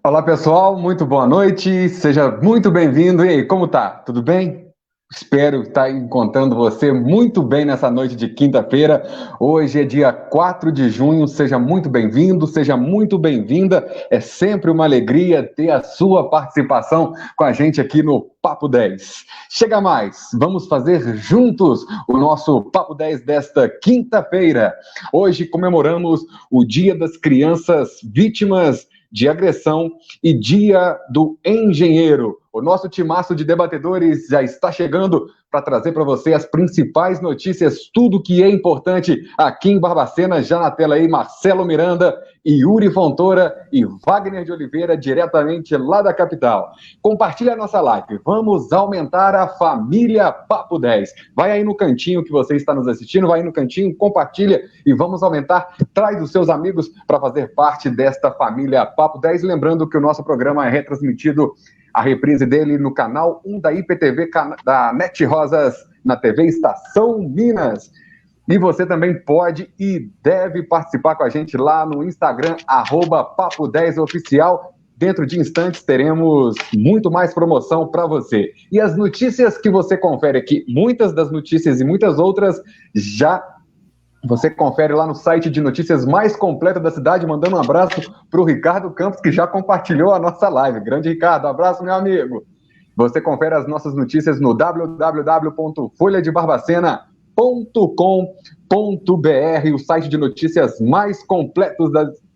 Olá, pessoal, muito boa noite, seja muito bem-vindo. E aí, como tá? Tudo bem? Espero estar encontrando você muito bem nessa noite de quinta-feira. Hoje é dia 4 de junho, seja muito bem-vindo, seja muito bem-vinda. É sempre uma alegria ter a sua participação com a gente aqui no Papo 10. Chega mais, vamos fazer juntos o nosso Papo 10 desta quinta-feira. Hoje comemoramos o Dia das Crianças Vítimas de Agressão e Dia do Engenheiro. O nosso timaço de debatedores já está chegando para trazer para você as principais notícias, tudo que é importante aqui em Barbacena. Já na tela aí, Marcelo Miranda, Yuri Fontoura e Wagner de Oliveira, diretamente lá da capital. Compartilha a nossa live, vamos aumentar a família Papo 10. Vai aí no cantinho que você está nos assistindo, vai aí no cantinho, compartilha e vamos aumentar. Traz os seus amigos para fazer parte desta família Papo 10. Lembrando que o nosso programa é retransmitido, a reprise dele no canal 1 da IPTV, da NET Rosas, na TV Estação Minas. E você também pode e deve participar com a gente lá no Instagram, @Papo10Oficial. Dentro de instantes teremos muito mais promoção para você. E as notícias que você confere aqui, muitas das notícias e muitas outras já você confere lá no site de notícias mais completo da cidade, mandando um abraço para o Ricardo Campos, que já compartilhou a nossa live. Grande Ricardo, abraço, meu amigo. Você confere as nossas notícias no www.folhadebarbacena.com.br, o site de notícias mais completos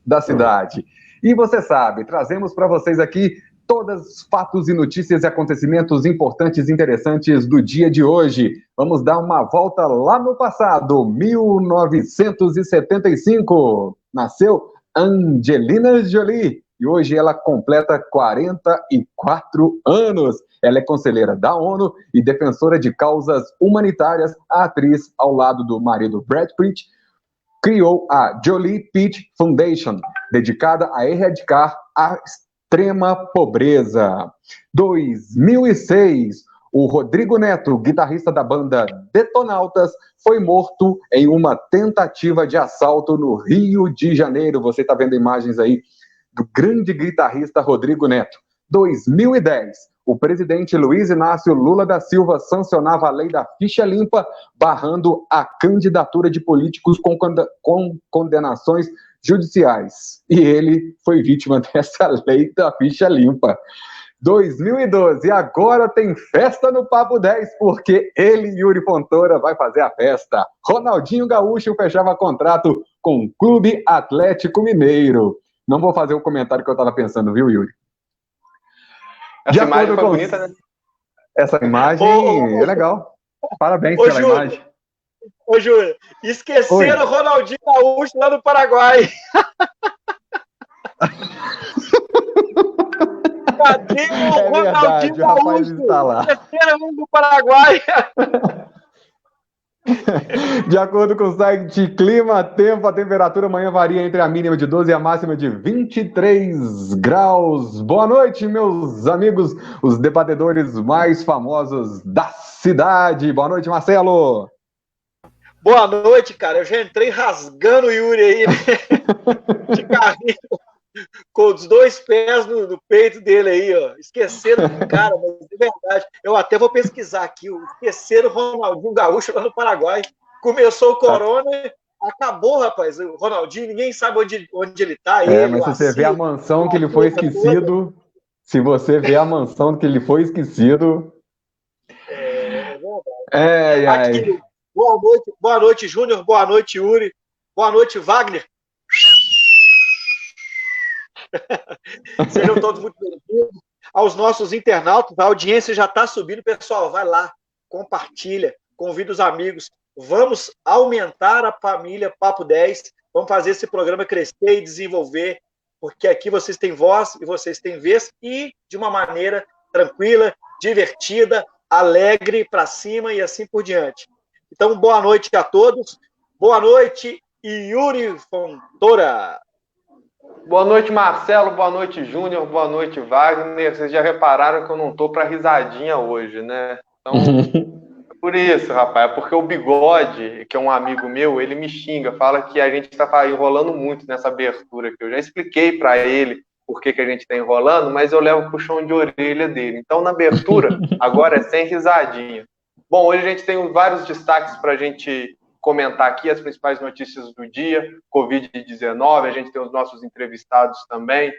da cidade. E você sabe, trazemos para vocês aqui todos os fatos e notícias e acontecimentos importantes e interessantes do dia de hoje. Vamos dar uma volta lá no passado, 1975. Nasceu Angelina Jolie e hoje ela completa 44 anos. Ela é conselheira da ONU e defensora de causas humanitárias. A atriz, ao lado do marido Brad Pitt, criou a Jolie Pitt Foundation, dedicada a erradicar a extrema pobreza. 2006, o Rodrigo Neto, guitarrista da banda Detonautas, foi morto em uma tentativa de assalto no Rio de Janeiro. Você está vendo imagens aí do grande guitarrista Rodrigo Neto. 2010, o presidente Luiz Inácio Lula da Silva sancionava a lei da ficha limpa, barrando a candidatura de políticos com condenações judiciais. E ele foi vítima dessa lei da ficha limpa. 2012, agora tem festa no Papo 10, porque ele, Yuri Fontoura, vai fazer a festa. Ronaldinho Gaúcho fechava contrato com o Clube Atlético Mineiro. Não vou fazer o comentário que eu estava pensando, viu, Yuri? Essa imagem foi bonita, né? Essa imagem é legal. Parabéns pela imagem. Ô, Júlio, esqueceram o Ronaldinho Gaúcho lá no Paraguai. Cadê o Ronaldinho Gaúcho? O rapaz está lá. Esqueceram do Paraguai. De acordo com o site Clima Tempo, a temperatura amanhã varia entre a mínima de 12 e a máxima de 23 graus. Boa noite, meus amigos, os debatedores mais famosos da cidade. Boa noite, Marcelo. Boa noite, cara. Eu já entrei rasgando o Yuri aí, né? De carrinho, com os dois pés no peito dele aí, ó. Esqueceram, cara, mas de verdade. Eu até vou pesquisar aqui. Esqueceram o Ronaldinho Gaúcho lá no Paraguai. Começou o corona, acabou, rapaz. O Ronaldinho, ninguém sabe onde ele tá. Mas se você vê a mansão que ele foi esquecido, se você vê a mansão que ele foi esquecido... Aqui, boa noite, Júnior. Boa noite, Yuri. Boa noite, Wagner. Sejam todos muito bem-vindos aos nossos internautas. A audiência já está subindo, pessoal. Vai lá, compartilha, convida os amigos. Vamos aumentar a família Papo 10. Vamos fazer esse programa crescer e desenvolver, porque aqui vocês têm voz e vocês têm vez, e de uma maneira tranquila, divertida, alegre, para cima e assim por diante. Então, boa noite a todos. Boa noite, Yuri Fontoura. Boa noite, Marcelo. Boa noite, Júnior. Boa noite, Wagner. Vocês já repararam que eu não tô para risadinha hoje, né? Então, por isso, rapaz. É porque o Bigode, que é um amigo meu, ele me xinga, fala que a gente está enrolando muito nessa abertura aqui. Eu já expliquei para ele por que a gente está enrolando, mas eu levo o puxão de orelha dele. Então, na abertura, agora é sem risadinha. Bom, hoje a gente tem vários destaques para a gente comentar aqui, as principais notícias do dia, Covid-19, a gente tem os nossos entrevistados também,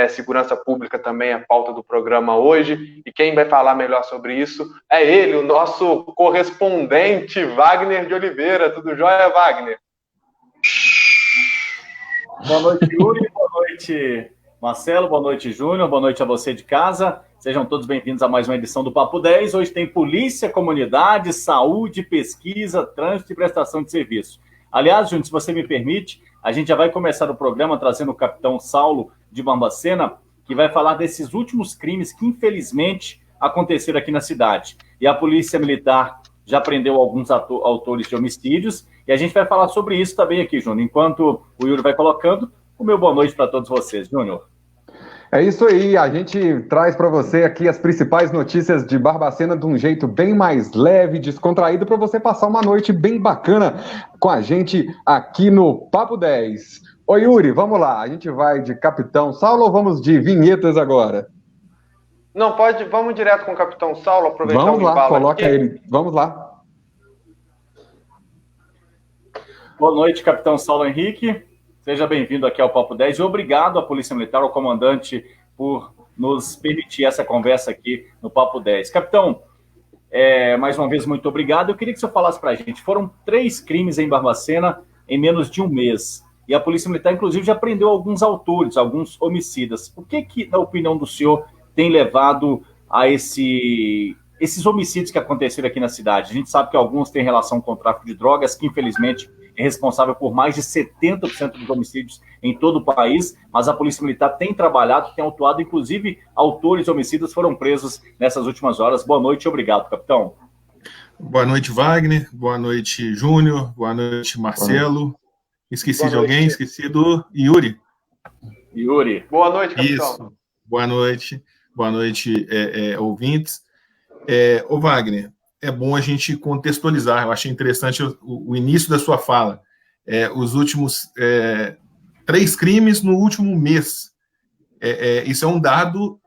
segurança pública também é pauta do programa hoje, e quem vai falar melhor sobre isso é ele, o nosso correspondente, Wagner de Oliveira. Tudo jóia, Wagner? Boa noite, Yuri, boa noite, Marcelo, boa noite, Júnior, boa noite a você de casa. Sejam todos bem-vindos a mais uma edição do Papo 10. Hoje tem polícia, comunidade, saúde, pesquisa, trânsito e prestação de serviço. Aliás, Júnior, se você me permite, a gente já vai começar o programa trazendo o capitão Saulo de Barbacena, que vai falar desses últimos crimes que, infelizmente, aconteceram aqui na cidade. E a Polícia Militar já prendeu alguns autores de homicídios, e a gente vai falar sobre isso também aqui, Júnior. Enquanto o Yuri vai colocando, o meu boa noite para todos vocês, Júnior. É isso aí, a gente traz para você aqui as principais notícias de Barbacena de um jeito bem mais leve, descontraído, para você passar uma noite bem bacana com a gente aqui no Papo 10. Oi, Yuri, vamos lá, a gente vai de Capitão Saulo ou vamos de vinhetas agora? Não, vamos direto com o Capitão Saulo, aproveitar vamos o lá, coloca aqui. Ele, vamos lá. Boa noite, Capitão Saulo Henrique. Seja bem-vindo aqui ao Papo 10 e obrigado à Polícia Militar, ao comandante, por nos permitir essa conversa aqui no Papo 10. Capitão, mais uma vez, muito obrigado. Eu queria que o senhor falasse para a gente. Foram 3 crimes em Barbacena em menos de um mês. E a Polícia Militar, inclusive, já prendeu alguns autores, alguns homicidas. O que, na opinião do senhor, tem levado a esses homicídios que aconteceram aqui na cidade? A gente sabe que alguns têm relação com o tráfico de drogas, que, infelizmente, é responsável por mais de 70% dos homicídios em todo o país, mas a Polícia Militar tem trabalhado, tem autuado, inclusive autores homicidas foram presos nessas últimas horas. Boa noite e obrigado, capitão. Boa noite, Wagner. Boa noite, Júnior. Boa noite, Marcelo. Esqueci Boa de alguém? noite. Esqueci do Yuri. Yuri. Boa noite, capitão. Isso. Boa noite. Boa noite, ouvintes. Ô, Wagner, é bom a gente contextualizar. Eu achei interessante o início da sua fala. Os últimos 3 crimes no último mês. Isso é um dado,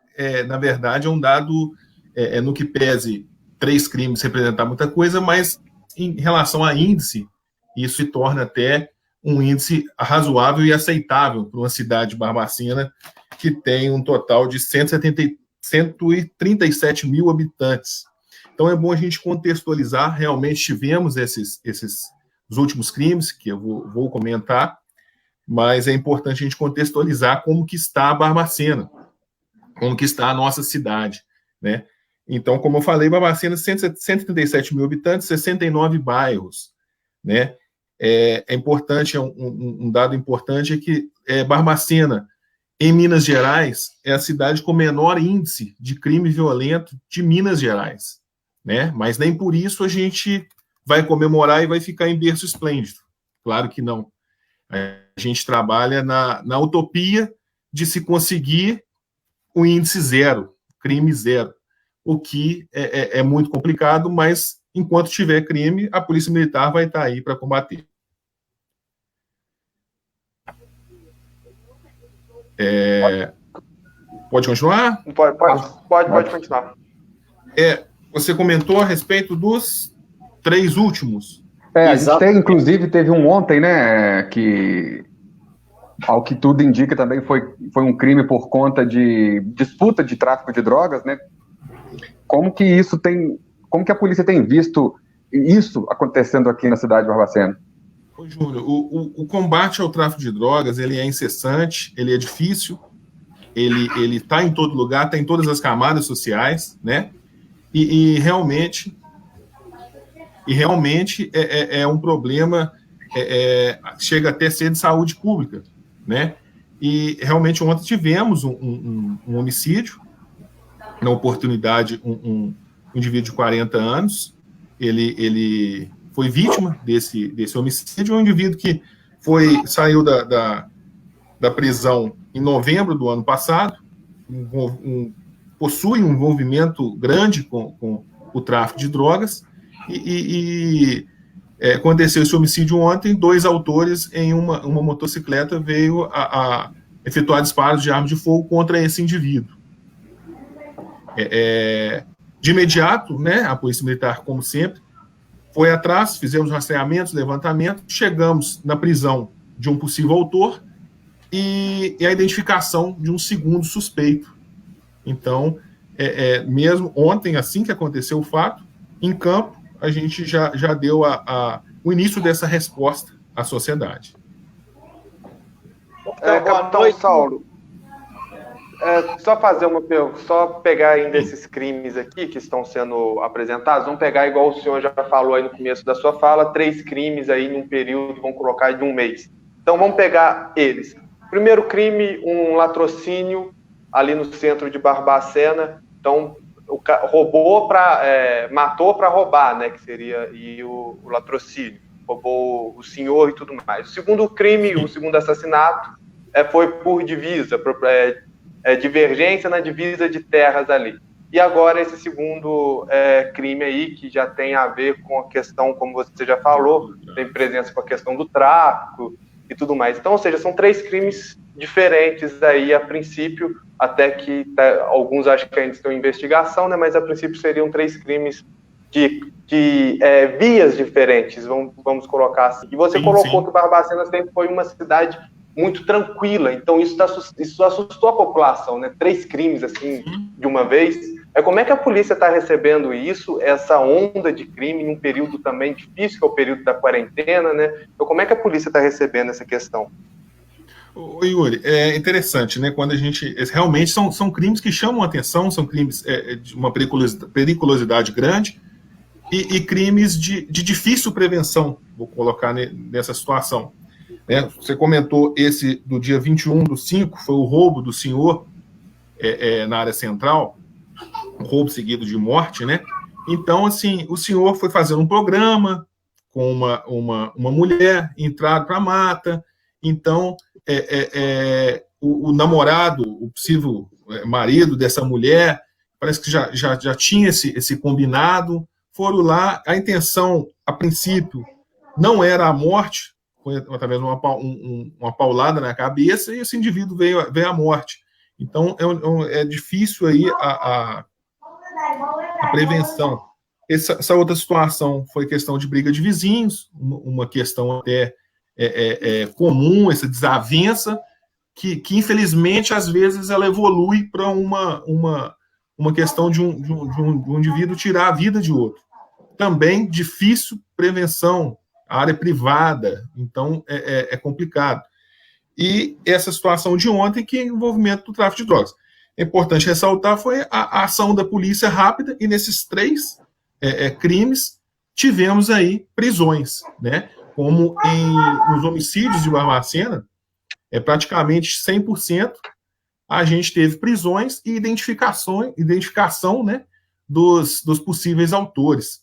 na verdade, é um dado no que pese 3 crimes representar muita coisa, mas em relação a índice, isso se torna até um índice razoável e aceitável para uma cidade de Barbacena que tem um total de 137 mil habitantes. Então é bom a gente contextualizar. Realmente tivemos os últimos crimes, que eu vou comentar, mas é importante a gente contextualizar como que está a Barbacena, como que está a nossa cidade, né? Então, como eu falei, Barbacena, 137 mil habitantes, 69 bairros, né? É importante, um dado importante é que Barbacena, em Minas Gerais, é a cidade com menor índice de crime violento de Minas Gerais, né? Mas nem por isso a gente vai comemorar e vai ficar em berço esplêndido. Claro que não. A gente trabalha na utopia de se conseguir o índice zero, crime zero, o que é muito complicado, mas enquanto tiver crime, a Polícia Militar vai estar aí para combater. Pode continuar? Pode continuar. Você comentou a respeito dos 3 últimos. A gente inclusive, teve um ontem, né, que, ao que tudo indica, também foi um crime por conta de disputa de tráfico de drogas, né? Como que a polícia tem visto isso acontecendo aqui na cidade de Barbacena? Ô, Júnior, o combate ao tráfico de drogas, ele é incessante, ele é difícil, ele está em todo lugar, está em todas as camadas sociais, né? E realmente é um problema, chega até a ser de saúde pública, né? E realmente ontem tivemos um homicídio, na oportunidade, um indivíduo de 40 anos, ele foi vítima desse homicídio, um indivíduo que saiu da prisão em novembro do ano passado, possui um envolvimento grande com o tráfico de drogas, e aconteceu esse homicídio ontem. 2 autores em uma motocicleta veio a efetuar disparos de arma de fogo contra esse indivíduo. De imediato, né, a Polícia Militar, como sempre, foi atrás, fizemos rastreamentos, levantamento, chegamos na prisão de um possível autor e a identificação de um segundo suspeito. Então, mesmo ontem, assim que aconteceu o fato, em campo, a gente já deu o início dessa resposta à sociedade. Capitão Saulo, só fazer uma pergunta, só pegar ainda esses crimes aqui que estão sendo apresentados, vamos pegar igual o senhor já falou aí no começo da sua fala, 3 crimes aí num período, vamos colocar de um mês. Então vamos pegar eles. Primeiro crime, um latrocínio ali no centro de Barbacena, então matou para roubar, né, que seria o latrocínio, roubou o senhor e tudo mais. O segundo crime, o segundo assassinato, foi por divisa, divergência na divisa de terras ali. E agora esse segundo crime aí, que já tem a ver com a questão, como você já falou, tem presença com a questão do tráfico e tudo mais. Então, ou seja, são 3 crimes diferentes aí a princípio, até que alguns acham que ainda estão em investigação, né, mas a princípio seriam 3 crimes de vias diferentes, vamos colocar assim. E você colocou que Barbacena sempre foi uma cidade muito tranquila, então isso assustou a população, né? 3 crimes assim de uma vez. Como é que a polícia está recebendo isso, essa onda de crime, em um período também difícil, que é o período da quarentena, né? Então, como é que a polícia está recebendo essa questão? Ô, Yuri, é interessante, né? Quando a gente... Realmente são crimes que chamam a atenção, são crimes de uma periculosidade grande e crimes de difícil prevenção, vou colocar nessa situação. Você comentou esse do dia 21/5, foi o roubo do senhor na área central, um roubo seguido de morte, né? Então, assim, o senhor foi fazendo um programa com uma mulher, entrado para a mata, então o namorado, o possível marido dessa mulher, parece que já tinha esse combinado, foram lá, a intenção, a princípio, não era a morte, foi através de uma paulada na cabeça, e esse indivíduo veio à morte. Então, é difícil aí a prevenção. Essa outra situação foi questão de briga de vizinhos, uma questão até comum, essa desavença, que infelizmente, às vezes, ela evolui para uma questão de um indivíduo tirar a vida de outro. Também difícil prevenção, a área privada, então é complicado. E essa situação de ontem, que é o envolvimento do tráfico de drogas. É importante ressaltar, foi a ação da polícia rápida, e nesses 3 crimes tivemos aí prisões, né? Como nos homicídios de Barbacena, praticamente 100%, a gente teve prisões e identificação, né, dos possíveis autores.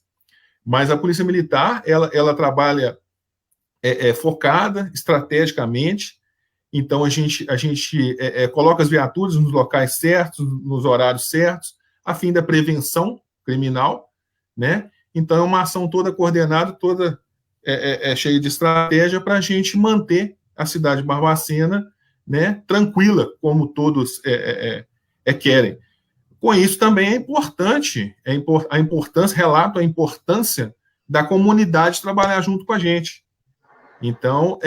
Mas a Polícia Militar, ela trabalha focada, estrategicamente, então a gente coloca as viaturas nos locais certos, nos horários certos, a fim da prevenção criminal, né? Então é uma ação toda coordenada, toda cheia de estratégia para a gente manter a cidade de Barbacena, né, tranquila, como todos querem. Com isso também é importante, relato a importância da comunidade trabalhar junto com a gente. Então,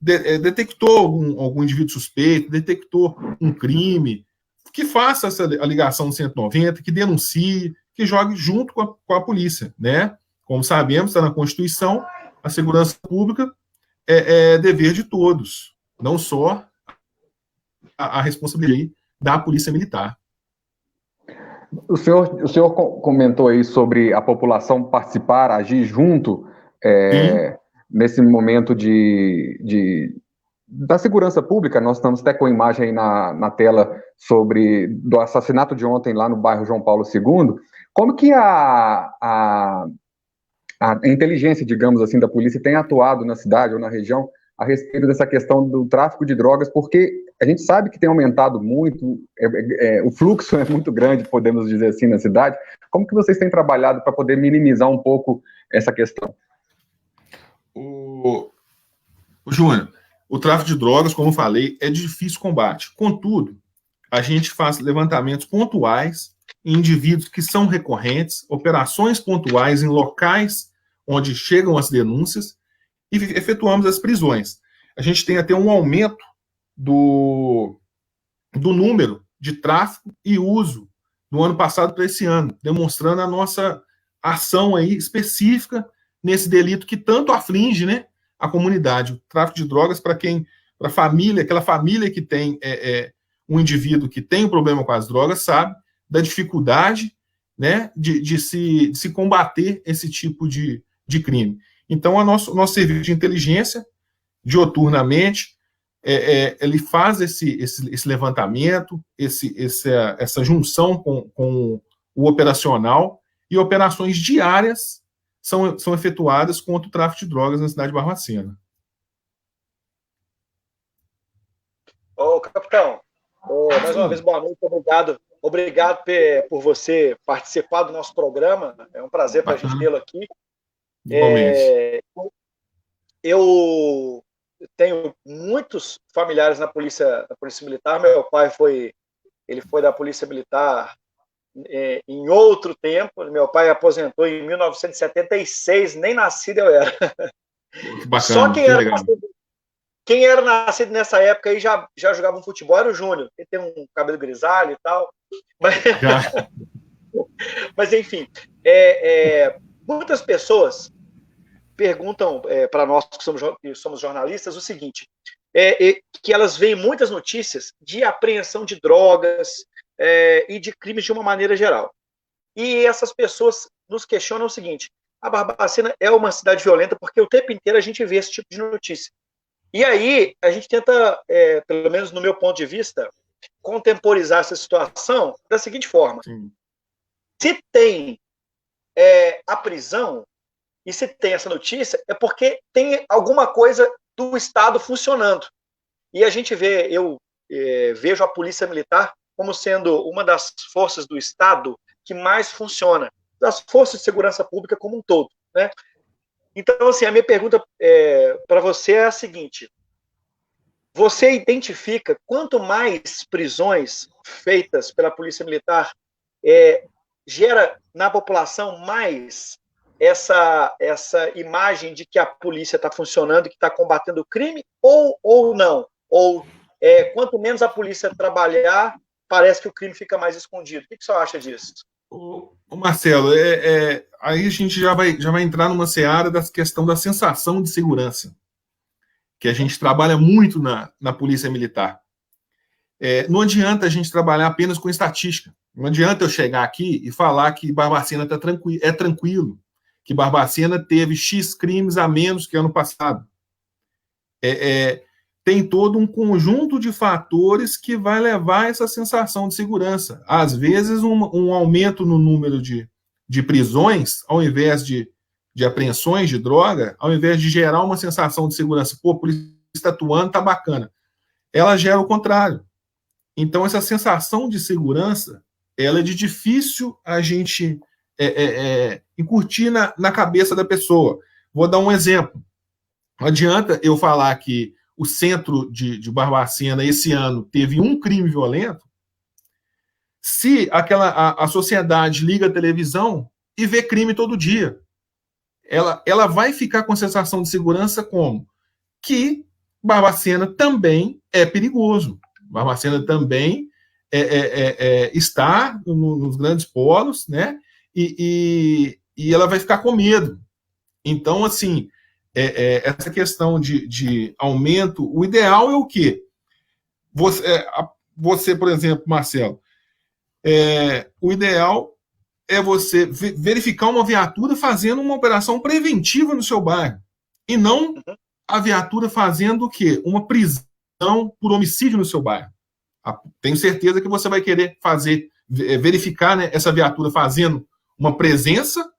detectou algum indivíduo suspeito, detectou um crime, que faça a ligação no 190, que denuncie, que jogue junto com a polícia, né? Como sabemos, está na Constituição, a segurança pública é dever de todos, não só a responsabilidade da Polícia Militar. O senhor comentou aí sobre a população participar, agir junto nesse momento da segurança pública. Nós estamos até com a imagem aí na tela do assassinato de ontem lá no bairro João Paulo II. Como que a inteligência, digamos assim, da polícia tem atuado na cidade ou na região a respeito dessa questão do tráfico de drogas? Porque a gente sabe que tem aumentado muito, o fluxo é muito grande, podemos dizer assim, na cidade. Como que vocês têm trabalhado para poder minimizar um pouco essa questão? O Júnior, O tráfico de drogas, como eu falei, é de difícil combate. Contudo, a gente faz levantamentos pontuais em indivíduos que são recorrentes, operações pontuais em locais onde chegam as denúncias e efetuamos as prisões. A gente tem até um aumento do número de tráfico e uso do ano passado para esse ano, demonstrando a nossa ação aí específica nesse delito que tanto aflige, né, a comunidade. O tráfico de drogas, para a família, aquela família que tem um indivíduo que tem um problema com as drogas, sabe da dificuldade, né, de se combater esse tipo de crime. Então, o nosso serviço de inteligência, dioturnamente, ele faz esse levantamento, essa junção com o operacional, e operações diárias são efetuadas contra o tráfico de drogas na cidade de Barbacena. Ô, capitão, mais uma vez, boa noite, obrigado por você participar do nosso programa, é um prazer para a gente tê-lo aqui. Eu tenho muitos familiares na polícia militar. Meu pai foi da polícia militar em outro tempo. Meu pai aposentou em 1976, nem nascido eu era. Bacana, só quem era nascido nessa época aí já jogava um futebol era o Júnior. Ele tem um cabelo grisalho e tal. Mas enfim, muitas pessoas perguntam para nós que somos jornalistas o seguinte, que elas veem muitas notícias de apreensão de drogas e de crimes de uma maneira geral. E essas pessoas nos questionam o seguinte: a Barbacena é uma cidade violenta porque o tempo inteiro a gente vê esse tipo de notícia. E aí a gente tenta, pelo menos no meu ponto de vista, contemporizar essa situação da seguinte forma. Sim. Se tem a prisão, e se tem essa notícia, é porque tem alguma coisa do Estado funcionando. E a gente eu vejo a Polícia Militar como sendo uma das forças do Estado que mais funciona, das forças de segurança pública como um todo, né? Então, assim, a minha pergunta para você é a seguinte: você identifica quanto mais prisões feitas pela Polícia Militar gera na população mais essa imagem de que a polícia está funcionando e que está combatendo o crime, ou não? Ou quanto menos a polícia trabalhar, parece que o crime fica mais escondido. O que você acha disso? O Marcelo, aí a gente já vai entrar numa seara da questão da sensação de segurança, que a gente trabalha muito na Polícia Militar. Não adianta a gente trabalhar apenas com estatística. Não adianta eu chegar aqui e falar que Barbacena é tranquilo, que Barbacena teve X crimes a menos que ano passado. Tem todo um conjunto de fatores que vai levar a essa sensação de segurança. Às vezes, um aumento no número de prisões, ao invés de apreensões de droga, ao invés de gerar uma sensação de segurança, pô, a polícia está atuando, está bacana, ela gera o contrário. Então, essa sensação de segurança, ela é de difícil a gente incutir na cabeça da pessoa. Vou dar um exemplo. Não adianta eu falar que o centro de Barbacena, esse ano, teve um crime violento, se a sociedade liga a televisão e vê crime todo dia. Ela vai ficar com a sensação de segurança como? Que Barbacena também é perigoso. Barbacena também está nos grandes polos, né? E ela vai ficar com medo. Então, assim, essa questão de aumento, o ideal é o quê? Você, por exemplo, Marcelo, o ideal é você verificar uma viatura fazendo uma operação preventiva no seu bairro, e não a viatura fazendo o quê? Uma prisão por homicídio no seu bairro. Tenho certeza que você vai querer verificar, né, essa viatura fazendo uma presença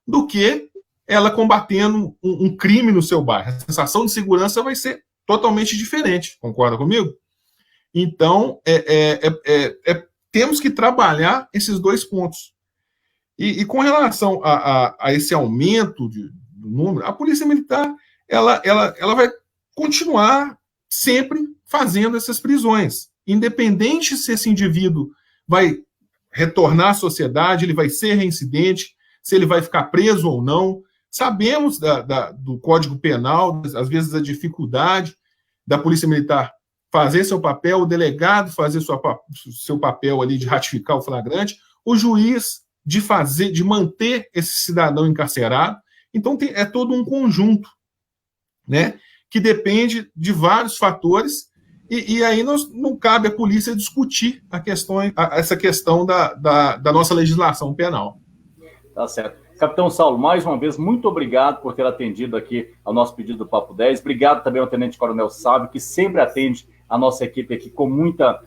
do que ela combatendo um crime no seu bairro. A sensação de segurança vai ser totalmente diferente, concorda comigo? Então, temos que trabalhar esses dois pontos. E com relação a esse aumento do número, a Polícia Militar ela vai continuar sempre fazendo essas prisões, independente se esse indivíduo vai retornar à sociedade, ele vai ser reincidente, se ele vai ficar preso ou não. Sabemos do Código Penal, às vezes a dificuldade da Polícia Militar fazer seu papel, o delegado fazer seu papel ali de ratificar o flagrante, o juiz de manter esse cidadão encarcerado. Então, é todo um conjunto, né, que depende de vários fatores, e aí não cabe à polícia discutir essa questão da nossa legislação penal. Tá certo. Capitão Saulo, mais uma vez, muito obrigado por ter atendido aqui ao nosso pedido do Papo 10. Obrigado também ao Tenente Coronel Sábio, que sempre atende a nossa equipe aqui com muita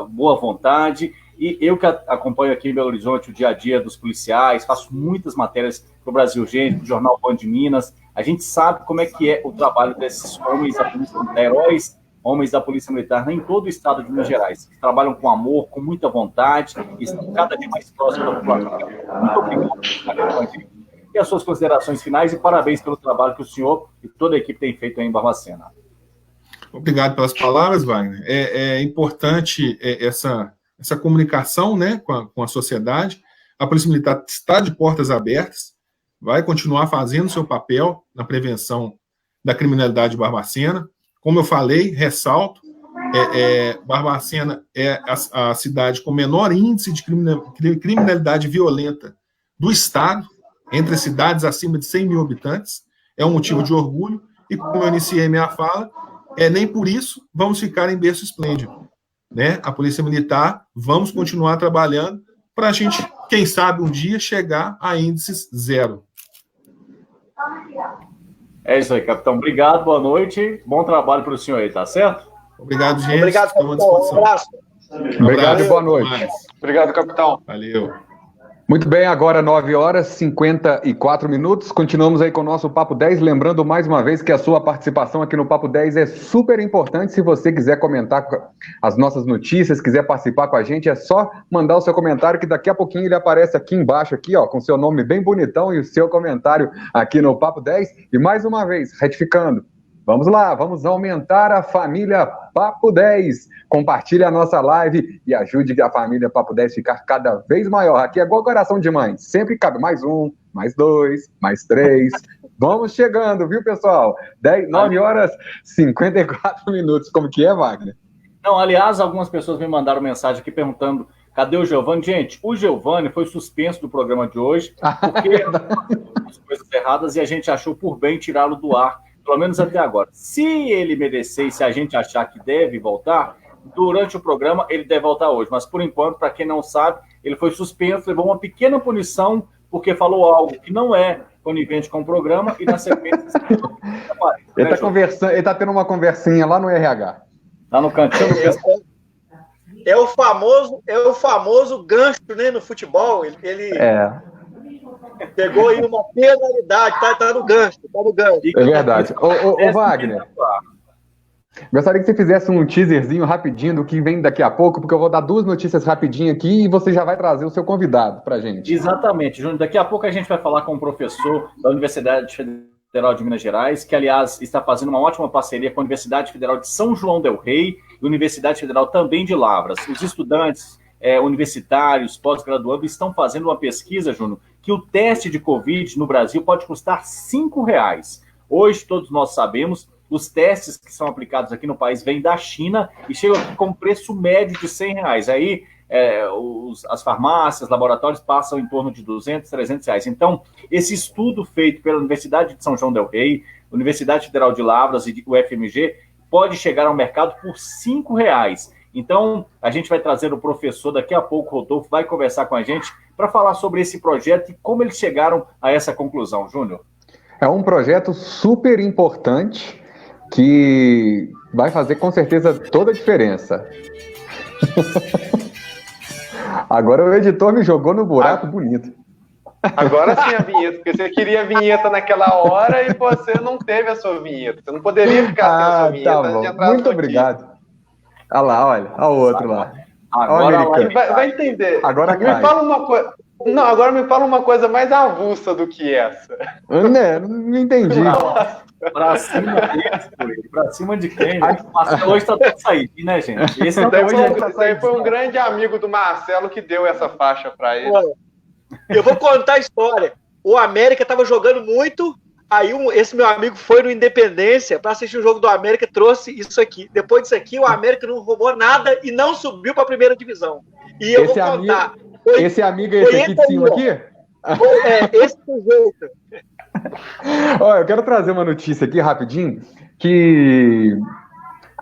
boa vontade. E eu que acompanho aqui em Belo Horizonte o dia a dia dos policiais, faço muitas matérias para o Brasil Gente, do jornal Band de Minas. A gente sabe como é que é o trabalho desses homens da Polícia Militar, heróis, homens da Polícia Militar, em todo o estado de Minas Gerais, que trabalham com amor, com muita vontade, e estão cada vez mais próximos da população. Muito obrigado por estar aqui com a gente. E as suas considerações finais, e parabéns pelo trabalho que o senhor e toda a equipe tem feito aí em Barbacena. Obrigado pelas palavras, Wagner. É importante essa comunicação, né, com a sociedade. A Polícia Militar está de portas abertas, vai continuar fazendo seu papel na prevenção da criminalidade de Barbacena. Como eu falei, ressalto, Barbacena é a cidade com menor índice de criminalidade violenta do estado, entre as cidades acima de 100 mil habitantes. É um motivo de orgulho, e como eu iniciei minha fala, nem por isso vamos ficar em berço esplêndido, né? A Polícia Militar, vamos continuar trabalhando para a gente, quem sabe, um dia chegar a índices zero. É isso aí, capitão. Obrigado, boa noite. Bom trabalho para o senhor aí, tá certo? Obrigado, gente. Obrigado, capitão. Um abraço. Obrigado e boa noite. Obrigado, capitão. Valeu. Muito bem, agora 9h54. Continuamos aí com o nosso Papo 10. Lembrando mais uma vez que a sua participação aqui no Papo 10 é super importante. Se você quiser comentar as nossas notícias, quiser participar com a gente, é só mandar o seu comentário, que daqui a pouquinho ele aparece aqui embaixo, aqui, ó, com seu nome bem bonitão e o seu comentário aqui no Papo 10. E mais uma vez, retificando, vamos lá, vamos aumentar a família Papo 10. Compartilhe a nossa live e ajude a família Papo 10 ficar cada vez maior. Aqui é igual coração de mãe. Sempre cabe mais um, mais dois, mais três. Vamos chegando, viu, pessoal? 9h54. Como que é, Wagner? Não, aliás, algumas pessoas me mandaram mensagem aqui perguntando: cadê o Giovanni? Gente, o Giovanni foi suspenso do programa de hoje porque as coisas erradas, e a gente achou por bem tirá-lo do ar, pelo menos até agora. Se ele merecer, se a gente achar que deve voltar, durante o programa ele deve voltar hoje. Mas, por enquanto, para quem não sabe, ele foi suspenso, levou uma pequena punição, porque falou algo que não é conivente com o programa, e na sequência... Ele está tendo uma conversinha lá no RH. Lá no cantinho do pessoal. É o famoso gancho, né, no futebol. Ele pegou aí uma penalidade, tá no gancho. É verdade. Ô Wagner, gostaria que você fizesse um teaserzinho rapidinho do que vem daqui a pouco, porque eu vou dar 2 notícias rapidinho aqui e você já vai trazer o seu convidado pra gente. Exatamente, Júnior. Daqui a pouco a gente vai falar com um professor da Universidade Federal de Minas Gerais, que, aliás, está fazendo uma ótima parceria com a Universidade Federal de São João del Rei e a Universidade Federal também de Lavras. Os estudantes universitários, pós-graduandos, estão fazendo uma pesquisa, Júnior, que o teste de Covid no Brasil pode custar R$5. Hoje, todos nós sabemos, os testes que são aplicados aqui no país vêm da China e chegam aqui com preço médio de R$100. Aí, as farmácias, laboratórios passam em torno de R$200, R$300. Então, esse estudo feito pela Universidade de São João del Rei, Universidade Federal de Lavras e o UFMG, pode chegar ao mercado por R$5. Então, a gente vai trazer o professor daqui a pouco, o Rodolfo, vai conversar com a gente para falar sobre esse projeto e como eles chegaram a essa conclusão. Júnior? É um projeto super importante que vai fazer com certeza toda a diferença. Agora o editor me jogou no buraco bonito. Agora sim a vinheta, porque você queria a vinheta naquela hora e você não teve a sua vinheta. Você não poderia ficar sem a sua vinheta. Tá, muito obrigado. Olha lá, olha o outro lá. Agora vai entender. Agora me fala uma coisa. Não, agora me fala uma coisa mais avulsa do que essa. Não entendi. Pra cima deles, pra cima de quem? O Marcelo hoje tá todo saído, né, gente? Esse daí foi um grande amigo do Marcelo que deu essa faixa pra ele. Eu vou contar a história. O América tava jogando muito, aí esse meu amigo foi no Independência para assistir o jogo do América, trouxe isso aqui. Depois disso aqui, o América não roubou nada e não subiu para a primeira divisão. E eu vou contar. Esse amigo é esse aqui de cima aqui? Esse sujeito. Olha, eu quero trazer uma notícia aqui rapidinho, que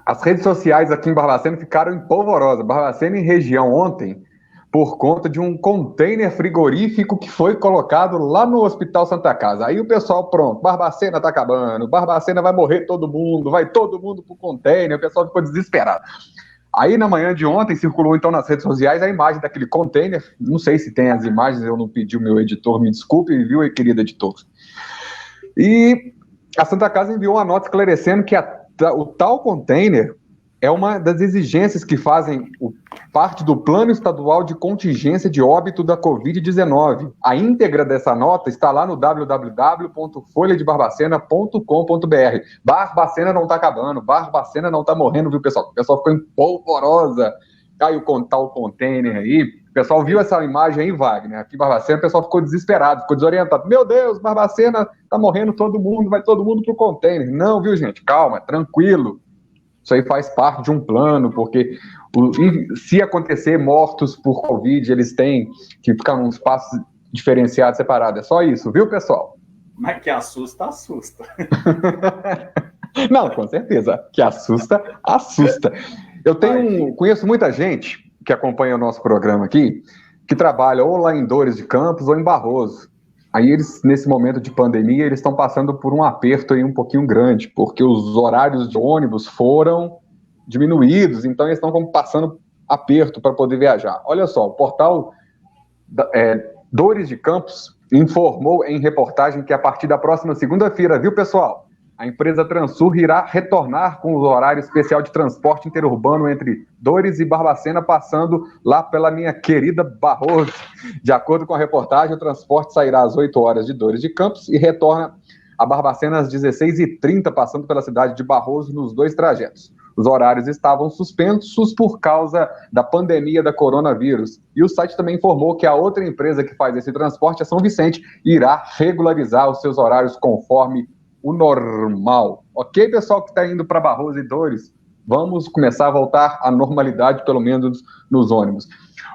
as redes sociais aqui em Barbacena ficaram em polvorosa. Barbacena em região ontem, por conta de um container frigorífico que foi colocado lá no Hospital Santa Casa. Aí o pessoal, pronto, Barbacena tá acabando, Barbacena vai morrer todo mundo, vai todo mundo pro container, o pessoal ficou desesperado. Aí na manhã de ontem circulou então nas redes sociais a imagem daquele container, não sei se tem as imagens, eu não pedi o meu editor, me desculpe, viu, querido editor? E a Santa Casa enviou uma nota esclarecendo que o tal container é uma das exigências que fazem parte do Plano Estadual de Contingência de Óbito da Covid-19. A íntegra dessa nota está lá no www.folhadebarbacena.com.br. Barbacena não está acabando, Barbacena não está morrendo, viu, pessoal? O pessoal ficou em polvorosa. Caiu o tal container aí. O pessoal viu essa imagem aí, Wagner. Aqui em Barbacena, o pessoal ficou desesperado, ficou desorientado. Meu Deus, Barbacena está morrendo todo mundo, vai todo mundo pro container. Não, viu, gente? Calma, tranquilo. Isso aí faz parte de um plano, porque se acontecer mortos por Covid, eles têm que ficar num espaço diferenciado, separado. É só isso, viu, pessoal? Mas que assusta, assusta. Não, com certeza. Que assusta, assusta. Eu conheço muita gente que acompanha o nosso programa aqui, que trabalha ou lá em Dores de Campos ou em Barroso. Aí eles, nesse momento de pandemia, eles estão passando por um aperto aí um pouquinho grande, porque os horários de ônibus foram diminuídos, então eles estão passando aperto para poder viajar. Olha só, o portal Dores de Campos informou em reportagem que a partir da próxima segunda-feira, viu, pessoal? A empresa Transurb irá retornar com o horário especial de transporte interurbano entre Dores e Barbacena, passando lá pela minha querida Barroso. De acordo com a reportagem, o transporte sairá às 8 horas de Dores de Campos e retorna a Barbacena às 16h30, passando pela cidade de Barroso nos dois trajetos. Os horários estavam suspensos por causa da pandemia da coronavírus. E o site também informou que a outra empresa que faz esse transporte, a São Vicente, irá regularizar os seus horários conforme o normal. Ok, pessoal que está indo para Barroso e Dores? Vamos começar a voltar à normalidade, pelo menos nos ônibus.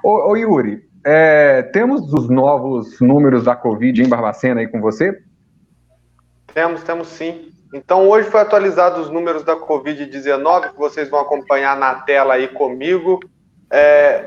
Ô Yuri, temos os novos números da Covid em Barbacena aí com você? Temos sim. Então, hoje foi atualizado os números da Covid-19, que vocês vão acompanhar na tela aí comigo.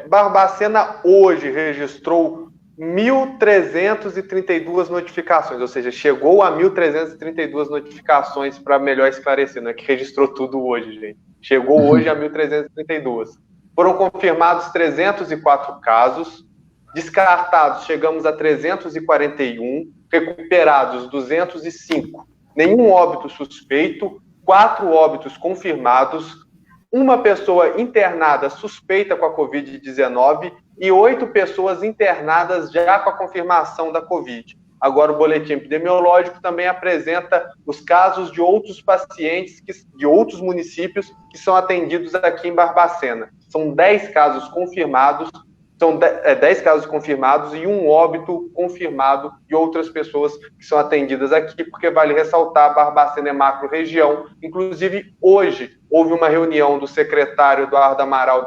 Barbacena hoje registrou 1.332 notificações, ou seja, chegou a 1.332 notificações, para melhor esclarecer, não é que registrou tudo hoje, gente. Chegou hoje a 1.332. Foram confirmados 304 casos, descartados chegamos a 341, recuperados 205, nenhum óbito suspeito, 4 óbitos confirmados, uma pessoa internada suspeita com a Covid-19 e 8 pessoas internadas já com a confirmação da Covid. Agora, o boletim epidemiológico também apresenta os casos de outros pacientes de outros municípios que são atendidos aqui em Barbacena. São 10 casos confirmados, 10 casos confirmados e um óbito confirmado de outras pessoas que são atendidas aqui, porque vale ressaltar, Barbacena é macro-região. Inclusive, hoje, houve uma reunião do secretário Eduardo Amaral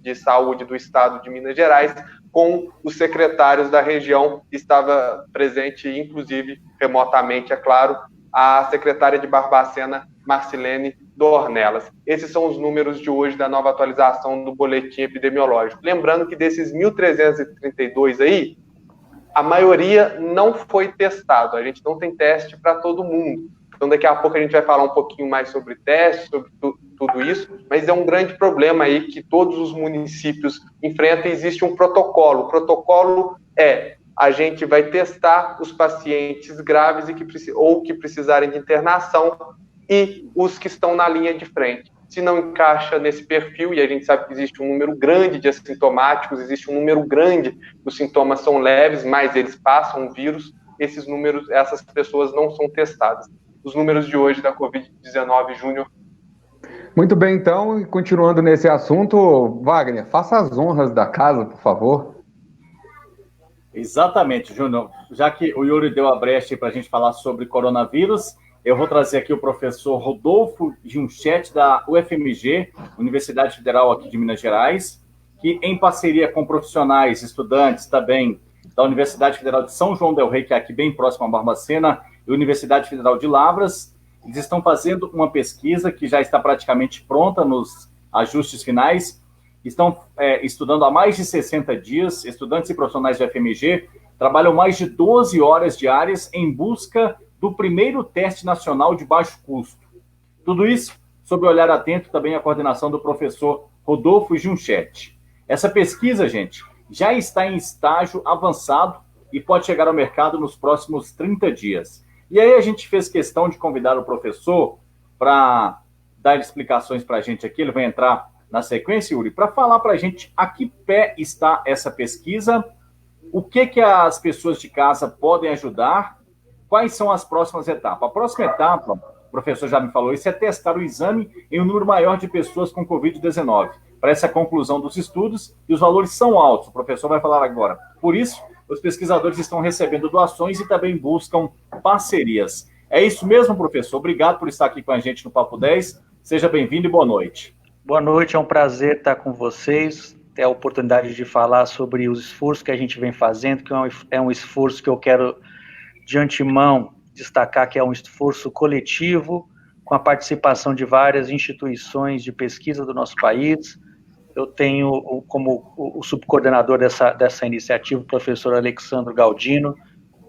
de Saúde do Estado de Minas Gerais com os secretários da região. Estava presente, inclusive, remotamente, é claro, a secretária de Barbacena, Marcilene Dornelas. Esses são os números de hoje da nova atualização do boletim epidemiológico. Lembrando que desses 1.332 aí, a maioria não foi testado. A gente não tem teste para todo mundo. Então, daqui a pouco a gente vai falar um pouquinho mais sobre teste, sobre tudo isso, mas é um grande problema aí que todos os municípios enfrentam. Existe um protocolo. O protocolo a gente vai testar os pacientes graves ou que precisarem de internação e os que estão na linha de frente. Se não encaixa nesse perfil, e a gente sabe que existe um número grande de assintomáticos, existe um número grande dos sintomas são leves, mas eles passam o vírus, esses números, essas pessoas não são testadas. Os números de hoje da Covid-19, Júnior. Muito bem, então, e continuando nesse assunto, Wagner, faça as honras da casa, por favor. Exatamente, Júnior. Já que o Yuri deu a brecha para a gente falar sobre coronavírus, eu vou trazer aqui o professor Rodolfo Junchetti, da UFMG, Universidade Federal aqui de Minas Gerais, que em parceria com profissionais, estudantes também da Universidade Federal de São João del Rei, que é aqui bem próximo a Barbacena, e Universidade Federal de Lavras, eles estão fazendo uma pesquisa que já está praticamente pronta nos ajustes finais. Estão estudando há mais de 60 dias, estudantes e profissionais de FMG trabalham mais de 12 horas diárias em busca do primeiro teste nacional de baixo custo. Tudo isso sob o olhar atento também a coordenação do professor Rodolfo Junchetti. Essa pesquisa, gente, já está em estágio avançado e pode chegar ao mercado nos próximos 30 dias. E aí a gente fez questão de convidar o professor para dar explicações para a gente aqui, ele vai entrar na sequência, Yuri, para falar para a gente a que pé está essa pesquisa, o que as pessoas de casa podem ajudar, quais são as próximas etapas. A próxima etapa, o professor já me falou isso, é testar o exame em um número maior de pessoas com Covid-19. Para essa conclusão dos estudos, e os valores são altos, o professor vai falar agora. Por isso, os pesquisadores estão recebendo doações e também buscam parcerias. É isso mesmo, professor? Obrigado por estar aqui com a gente no Papo 10. Seja bem-vindo e boa noite. Boa noite, é um prazer estar com vocês, ter a oportunidade de falar sobre os esforços que a gente vem fazendo, que é um esforço que eu quero, de antemão, destacar que é um esforço coletivo, com a participação de várias instituições de pesquisa do nosso país. Eu tenho como o subcoordenador dessa iniciativa o professor Alexandro Galdino,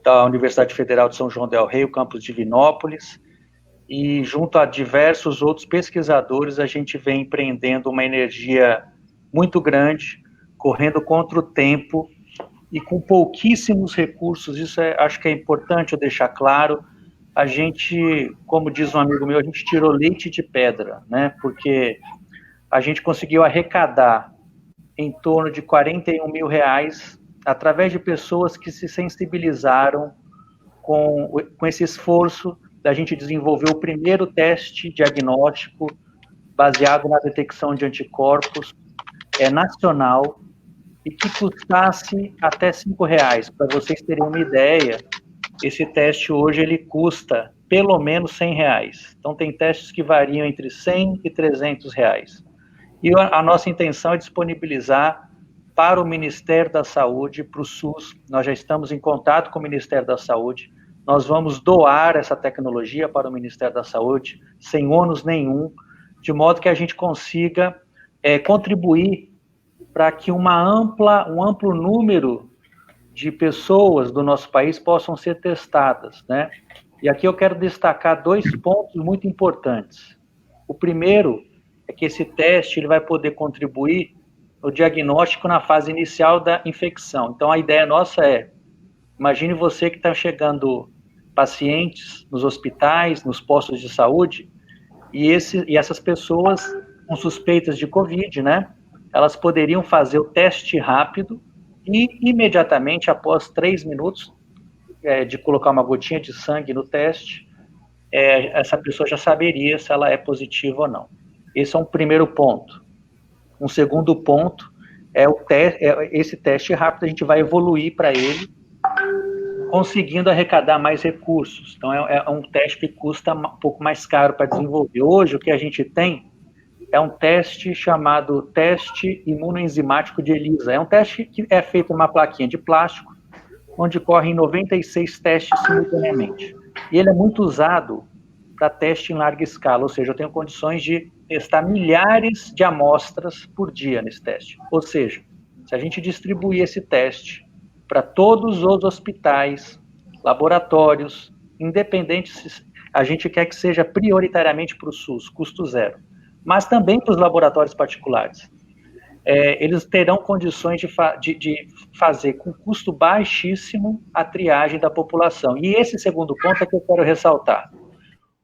da Universidade Federal de São João del Rei, o campus de Divinópolis, e junto a diversos outros pesquisadores, a gente vem empreendendo uma energia muito grande, correndo contra o tempo e com pouquíssimos recursos. Isso acho que é importante eu deixar claro. A gente, como diz um amigo meu, a gente tirou leite de pedra, né? Porque a gente conseguiu arrecadar em torno de R$41 mil através de pessoas que se sensibilizaram com esse esforço da gente desenvolver o primeiro teste diagnóstico baseado na detecção de anticorpos nacional e que custasse até R$5. Para vocês terem uma ideia, esse teste hoje ele custa pelo menos R$100. Então tem testes que variam entre R$100 e R$300. E a nossa intenção é disponibilizar para o Ministério da Saúde, para o SUS. Nós já estamos em contato com o Ministério da Saúde. Nós vamos doar essa tecnologia para o Ministério da Saúde, sem ônus nenhum, de modo que a gente consiga contribuir para que um amplo número de pessoas do nosso país possam ser testadas, né? E aqui eu quero destacar 2 pontos muito importantes. O primeiro é que esse teste ele vai poder contribuir no diagnóstico na fase inicial da infecção. Então, a ideia nossa imagine você que está chegando pacientes nos hospitais, nos postos de saúde, e essas pessoas com suspeitas de Covid, né? Elas poderiam fazer o teste rápido e, imediatamente, após 3 minutos de colocar uma gotinha de sangue no teste, essa pessoa já saberia se ela é positiva ou não. Esse é um primeiro ponto. Um segundo ponto esse teste rápido, a gente vai evoluir para ele, conseguindo arrecadar mais recursos. Então, é um teste que custa um pouco mais caro para desenvolver. Hoje, o que a gente tem é um teste chamado teste imunoenzimático de ELISA. É um teste que é feito numa plaquinha de plástico, onde correm 96 testes simultaneamente. E ele é muito usado para teste em larga escala, ou seja, eu tenho condições de testar milhares de amostras por dia nesse teste. Ou seja, se a gente distribuir esse teste para todos os hospitais, laboratórios, independentes, a gente quer que seja prioritariamente para o SUS, custo zero, mas também para os laboratórios particulares. Eles terão condições de fazer com custo baixíssimo a triagem da população. E esse segundo ponto é que eu quero ressaltar.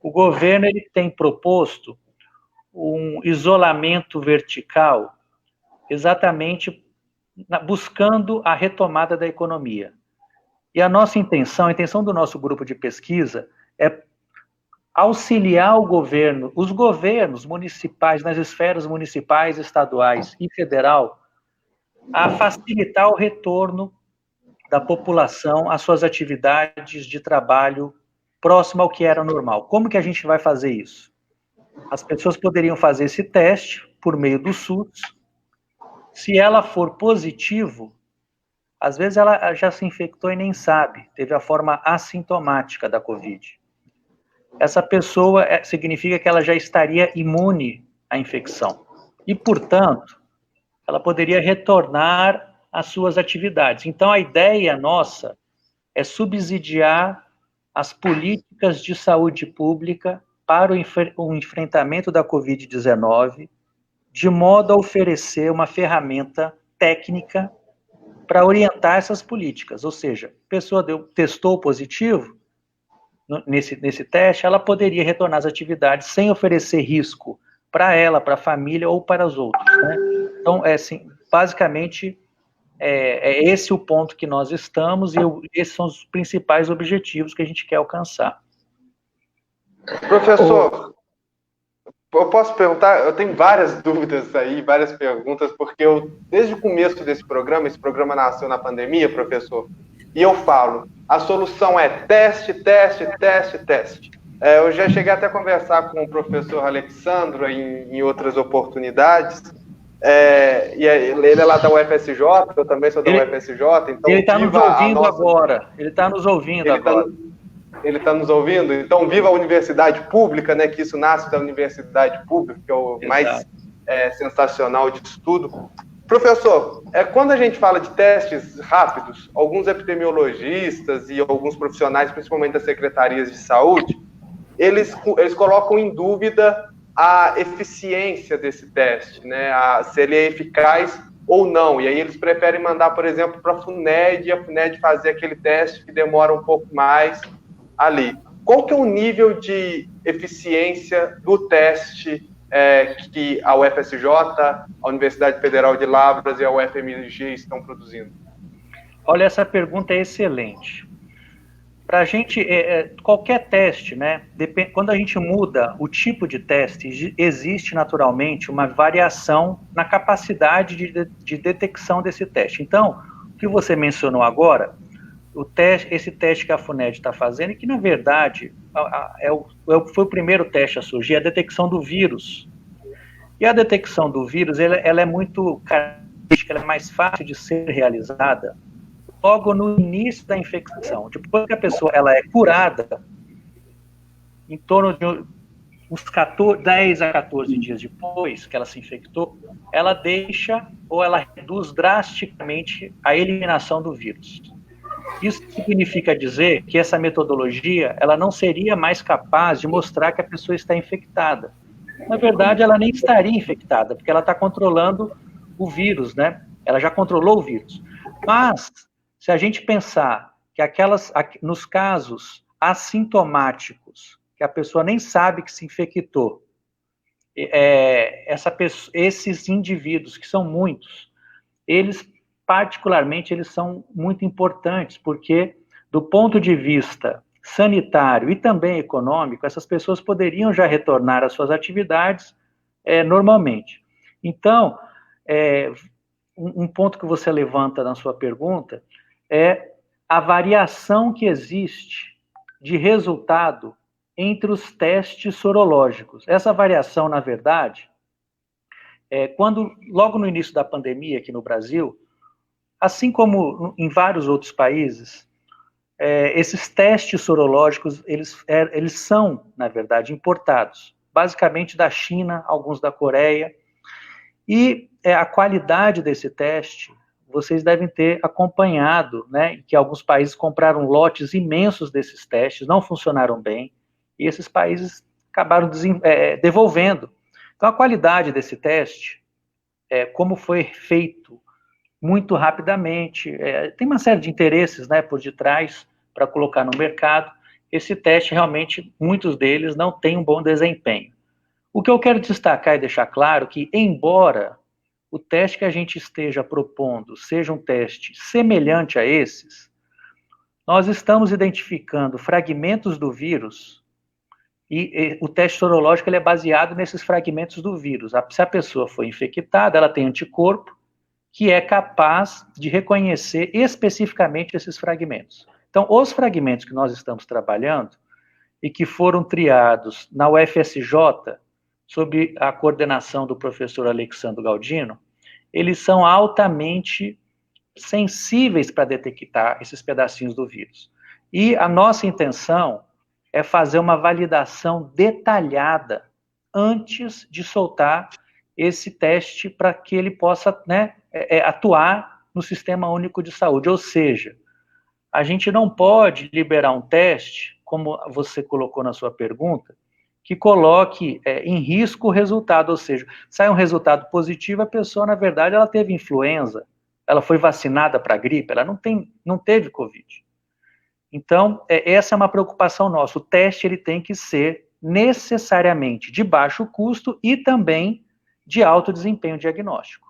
O governo ele tem proposto um isolamento vertical, exatamente buscando a retomada da economia. E a nossa intenção, a intenção do nosso grupo de pesquisa é auxiliar o governo, os governos municipais, nas esferas municipais, estaduais e federal, a facilitar o retorno da população às suas atividades de trabalho próximo ao que era normal. Como que a gente vai fazer isso? As pessoas poderiam fazer esse teste por meio do SUS. Se ela for positivo, às vezes ela já se infectou e nem sabe, teve a forma assintomática da Covid. Essa pessoa significa que ela já estaria imune à infecção. E, portanto, ela poderia retornar às suas atividades. Então, a ideia nossa é subsidiar as políticas de saúde pública para o enfrentamento da Covid-19, de modo a oferecer uma ferramenta técnica para orientar essas políticas. Ou seja, a pessoa testou positivo nesse teste, ela poderia retornar às atividades sem oferecer risco para ela, para a família ou para os outros, né? Então, assim, basicamente, é esse o ponto que nós estamos e esses são os principais objetivos que a gente quer alcançar. Professor, eu posso perguntar? Eu tenho várias dúvidas aí, várias perguntas, porque desde o começo desse programa, esse programa nasceu na pandemia, professor, e eu falo, a solução é teste, teste, teste, teste. Eu já cheguei até a conversar com o professor Alexandro em outras oportunidades, e ele é lá da UFSJ, eu também sou da UFSJ, então... Ele está nos ouvindo agora, ele está nos ouvindo agora. Ele está nos ouvindo? Então, viva a universidade pública, né? Que isso nasce da universidade pública, que é o mais sensacional de estudo. Professor, quando a gente fala de testes rápidos, alguns epidemiologistas e alguns profissionais, principalmente das secretarias de saúde, eles colocam em dúvida a eficiência desse teste, né? Se ele é eficaz ou não. E aí eles preferem mandar, por exemplo, para a FUNED, e a FUNED fazer aquele teste que demora um pouco mais ali. Qual que é o nível de eficiência do teste que a UFSJ, a Universidade Federal de Lavras e a UFMG estão produzindo? Olha, essa pergunta é excelente. Para a gente, qualquer teste, né, quando a gente muda o tipo de teste, existe naturalmente uma variação na capacidade de detecção desse teste. Então, o que você mencionou agora, esse teste que a FUNED está fazendo, que na verdade foi o primeiro teste a surgir, a detecção do vírus. E a detecção do vírus, ela é muito característica, ela é mais fácil de ser realizada logo no início da infecção. Depois que a pessoa ela é curada, em torno de uns 10 a 14 dias depois que ela se infectou, ela deixa ou ela reduz drasticamente a eliminação do vírus. Isso significa dizer que essa metodologia ela não seria mais capaz de mostrar que a pessoa está infectada. Na verdade, ela nem estaria infectada, porque ela está controlando o vírus, né? Ela já controlou o vírus. Mas, se a gente pensar que nos casos assintomáticos, que a pessoa nem sabe que se infectou, esses indivíduos, que são muitos, particularmente, eles são muito importantes, porque, do ponto de vista sanitário e também econômico, essas pessoas poderiam já retornar às suas atividades normalmente. Então, um ponto que você levanta na sua pergunta é a variação que existe de resultado entre os testes sorológicos. Essa variação, na verdade, logo no início da pandemia aqui no Brasil, assim como em vários outros países, esses testes sorológicos, eles são, na verdade, importados, basicamente da China, alguns da Coreia, e a qualidade desse teste, vocês devem ter acompanhado, né, que alguns países compraram lotes imensos desses testes, não funcionaram bem, e esses países acabaram devolvendo. Então, a qualidade desse teste, como foi feito muito rapidamente, tem uma série de interesses, né, por detrás para colocar no mercado. Esse teste, realmente, muitos deles não têm um bom desempenho. O que eu quero destacar e deixar claro que, embora o teste que a gente esteja propondo seja um teste semelhante a esses, nós estamos identificando fragmentos do vírus e o teste sorológico ele é baseado nesses fragmentos do vírus. Se a pessoa foi infectada, ela tem anticorpo que é capaz de reconhecer especificamente esses fragmentos. Então, os fragmentos que nós estamos trabalhando e que foram triados na UFSJ, sob a coordenação do professor Alexandre Galdino, eles são altamente sensíveis para detectar esses pedacinhos do vírus. E a nossa intenção é fazer uma validação detalhada antes de soltar esse teste para que ele possa, né, atuar no Sistema Único de Saúde. Ou seja, a gente não pode liberar um teste, como você colocou na sua pergunta, que coloque em risco o resultado, ou seja, sai um resultado positivo, a pessoa, na verdade, ela teve influenza, ela foi vacinada para gripe, ela não teve Covid. Então, essa é uma preocupação nossa. O teste ele tem que ser necessariamente de baixo custo e também de alto desempenho diagnóstico.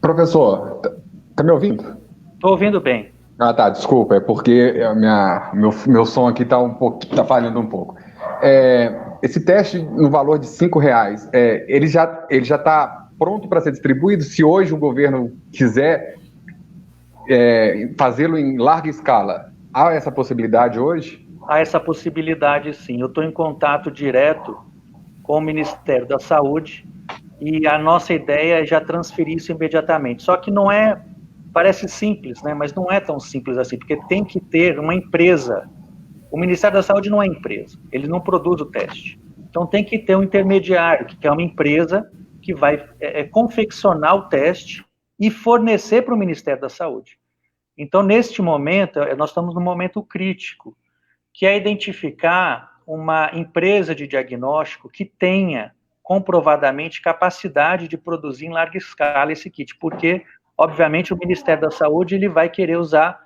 Professor, tá me ouvindo? Estou ouvindo bem. Ah, tá, desculpa, é porque meu som aqui tá falhando um pouco. Esse teste no valor de R$5, ele já está pronto para ser distribuído? Se hoje o governo quiser fazê-lo em larga escala, há essa possibilidade hoje? Há essa possibilidade, sim. Eu estou em contato direto com o Ministério da Saúde e a nossa ideia é já transferir isso imediatamente. Só que não é, parece simples, né? Mas não é tão simples assim, porque tem que ter uma empresa. O Ministério da Saúde não é empresa, ele não produz o teste. Então tem que ter um intermediário, que é uma empresa que vai confeccionar o teste e fornecer para o Ministério da Saúde. Então, neste momento, nós estamos num momento crítico, que é identificar uma empresa de diagnóstico que tenha comprovadamente capacidade de produzir em larga escala esse kit, porque, obviamente, o Ministério da Saúde ele vai querer usar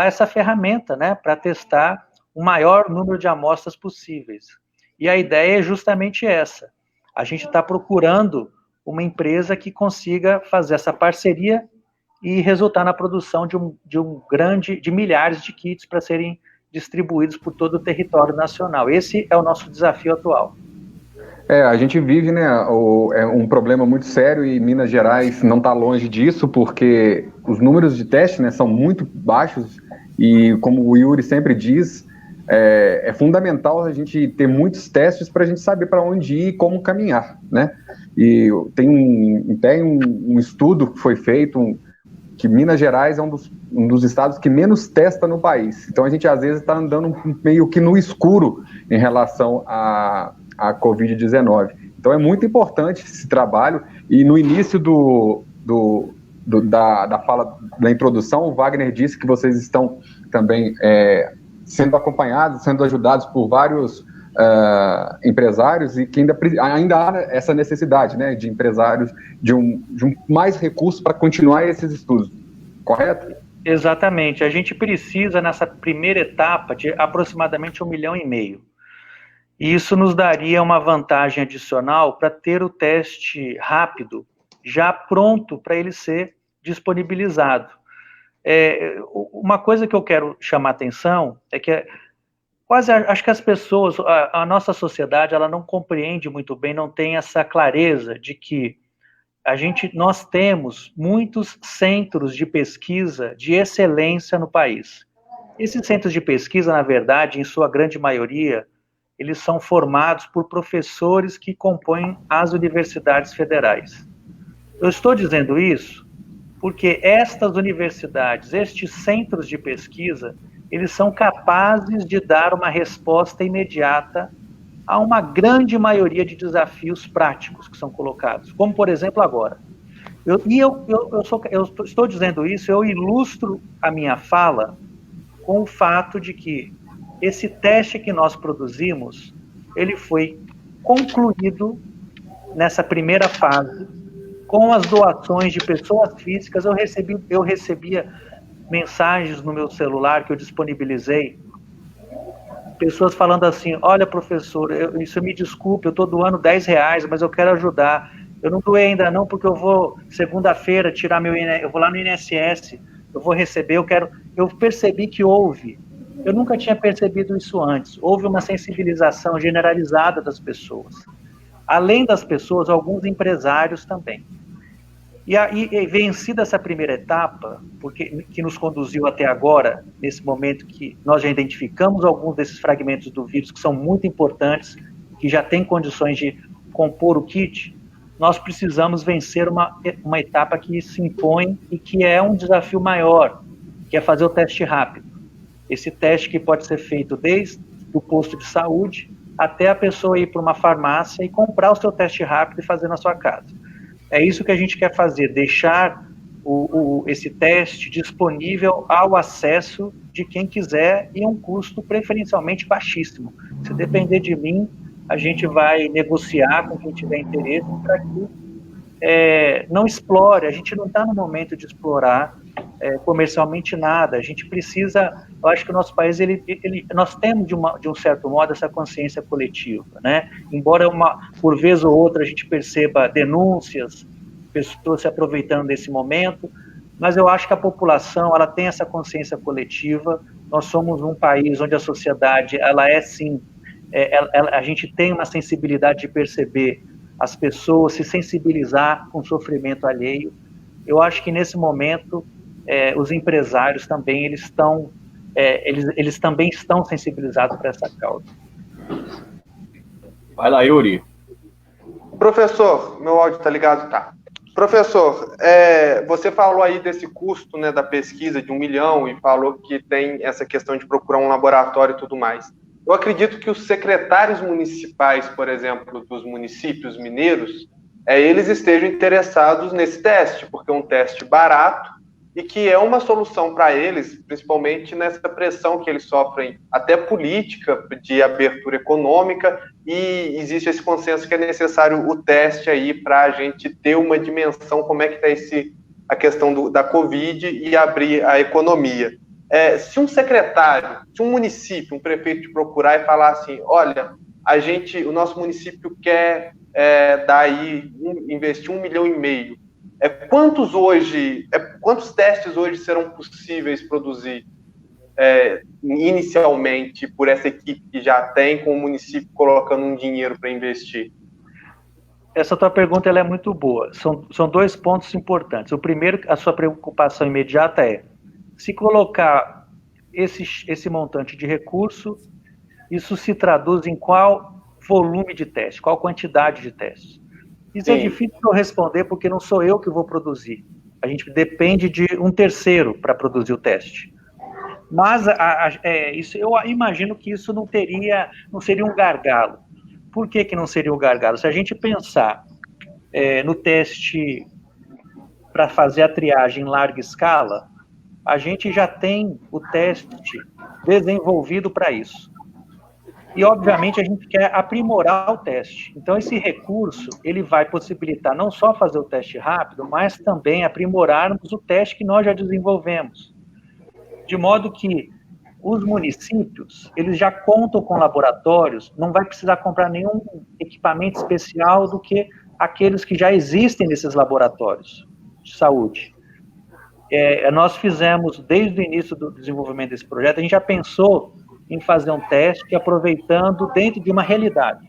essa ferramenta, né, para testar o maior número de amostras possíveis. E a ideia é justamente essa. A gente está procurando uma empresa que consiga fazer essa parceria e resultar na produção de milhares de kits para serem distribuídos por todo o território nacional. Esse é o nosso desafio atual. A gente vive, né, um problema muito sério e Minas Gerais não está longe disso, porque os números de teste, né, são muito baixos e, como o Yuri sempre diz, é fundamental a gente ter muitos testes para a gente saber para onde ir e como caminhar, né? E tem um estudo que foi feito que Minas Gerais é um dos estados que menos testa no país. Então a gente às vezes está andando meio que no escuro em relação a Covid-19. Então é muito importante esse trabalho, e no início da fala, da introdução, o Wagner disse que vocês estão também sendo acompanhados, sendo ajudados por vários empresários, e que ainda há essa necessidade, né, de empresários de um mais recursos para continuar esses estudos, correto? Exatamente. A gente precisa, nessa primeira etapa, de aproximadamente 1,5 milhão. E isso nos daria uma vantagem adicional para ter o teste rápido já pronto para ele ser disponibilizado. Uma coisa que eu quero chamar a atenção é que acho que as pessoas, a nossa sociedade, ela não compreende muito bem, não tem essa clareza de que nós temos muitos centros de pesquisa de excelência no país. Esses centros de pesquisa, na verdade, em sua grande maioria, eles são formados por professores que compõem as universidades federais. Eu estou dizendo isso porque estas universidades, estes centros de pesquisa, eles são capazes de dar uma resposta imediata a uma grande maioria de desafios práticos que são colocados, como, por exemplo, agora. Eu estou dizendo isso, eu ilustro a minha fala com o fato de que esse teste que nós produzimos, ele foi concluído nessa primeira fase, com as doações de pessoas físicas. Eu recebia mensagens no meu celular que eu disponibilizei, pessoas falando assim, olha, professor, isso me desculpe, eu estou doando R$10, mas eu quero ajudar. Eu não doei ainda não, porque eu vou, segunda-feira, eu vou lá no INSS, eu vou receber, eu percebi que eu nunca tinha percebido isso antes, houve uma sensibilização generalizada das pessoas. Além das pessoas, alguns empresários também. E vencida essa primeira etapa, que nos conduziu até agora, nesse momento que nós já identificamos alguns desses fragmentos do vírus que são muito importantes, que já têm condições de compor o kit, nós precisamos vencer uma etapa que se impõe e que é um desafio maior, que é fazer o teste rápido. Esse teste que pode ser feito desde o posto de saúde até a pessoa ir para uma farmácia e comprar o seu teste rápido e fazer na sua casa. É isso que a gente quer fazer, deixar esse teste disponível ao acesso de quem quiser e a um custo preferencialmente baixíssimo. Se depender de mim, a gente vai negociar com quem tiver interesse para que não explore, a gente não está no momento de explorar comercialmente nada, a gente precisa, eu acho que o nosso país, nós temos de um certo modo essa consciência coletiva, né? Embora por vez ou outra a gente perceba denúncias, pessoas se aproveitando desse momento, mas eu acho que a população, ela tem essa consciência coletiva, nós somos um país onde a sociedade, ela é sim, a gente tem uma sensibilidade de perceber as pessoas, se sensibilizar com o sofrimento alheio. Eu acho que nesse momento os empresários também eles também estão sensibilizados para essa causa. Vai lá, Yuri. Professor, meu áudio está ligado? Tá. Professor, você falou aí desse custo, né, da pesquisa de 1 milhão e falou que tem essa questão de procurar um laboratório e tudo mais. Eu acredito que os secretários municipais, por exemplo, dos municípios mineiros, eles estejam interessados nesse teste, porque é um teste barato e que é uma solução para eles, principalmente nessa pressão que eles sofrem, até política, de abertura econômica, e existe esse consenso que é necessário o teste aí para a gente ter uma dimensão como é que está a questão da Covid e abrir a economia. Se um secretário, se um município, um prefeito te procurar e falar assim, olha, o nosso município quer investir 1,5 milhão, quantos testes hoje serão possíveis produzir inicialmente por essa equipe que já tem, com o município colocando um dinheiro para investir? Essa tua pergunta ela é muito boa. São 2 pontos importantes. O primeiro, a sua preocupação imediata se colocar esse montante de recurso, isso se traduz em qual volume de teste, qual quantidade de testes. Isso Sim. É difícil de eu responder porque não sou eu que vou produzir. A gente depende de um terceiro para produzir o teste. Mas eu imagino que isso não seria um gargalo. Por que não seria um gargalo? Se a gente pensar no teste para fazer a triagem em larga escala, a gente já tem o teste desenvolvido para isso. E, obviamente, a gente quer aprimorar o teste. Então, esse recurso, ele vai possibilitar não só fazer o teste rápido, mas também aprimorarmos o teste que nós já desenvolvemos. De modo que os municípios, eles já contam com laboratórios, não vai precisar comprar nenhum equipamento especial do que aqueles que já existem nesses laboratórios de saúde. Nós fizemos, desde o início do desenvolvimento desse projeto, a gente já pensou em fazer um teste aproveitando dentro de uma realidade,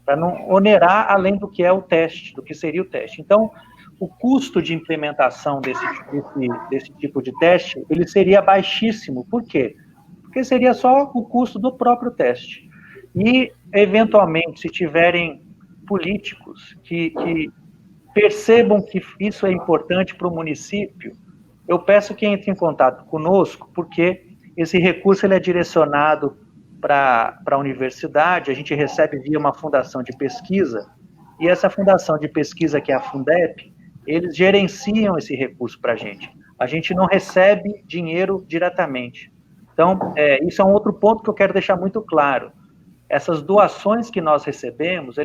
para não onerar além do que é o teste, do que seria o teste. Então, o custo de implementação desse tipo de teste, ele seria baixíssimo. Por quê? Porque seria só o custo do próprio teste. E, eventualmente, se tiverem políticos que percebam que isso é importante para o município, eu peço que entre em contato conosco, porque esse recurso ele é direcionado para a universidade, a gente recebe via uma fundação de pesquisa, e essa fundação de pesquisa, que é a Fundep, eles gerenciam esse recurso para a gente não recebe dinheiro diretamente. Então, isso é um outro ponto que eu quero deixar muito claro. Essas doações que nós recebemos,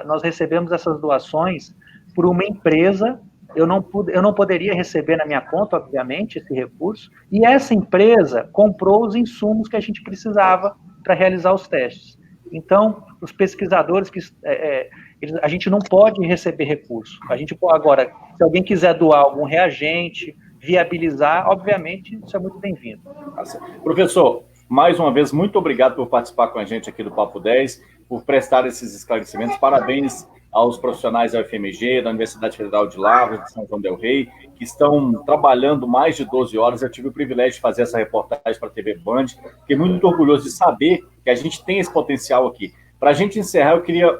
nós recebemos essas doações por uma empresa eu não poderia receber na minha conta, obviamente, esse recurso, e essa empresa comprou os insumos que a gente precisava para realizar os testes. Então, os pesquisadores, a gente não pode receber recurso. A gente agora, se alguém quiser doar algum reagente, viabilizar, obviamente, isso é muito bem-vindo. Professor, mais uma vez, muito obrigado por participar com a gente aqui do Papo 10, por prestar esses esclarecimentos. Parabéns aos profissionais da UFMG, da Universidade Federal de Lavras, de São João del Rei, que estão trabalhando mais de 12 horas. Eu tive o privilégio de fazer essa reportagem para a TV Band. Fiquei muito orgulhoso de saber que a gente tem esse potencial aqui. Para a gente encerrar, eu queria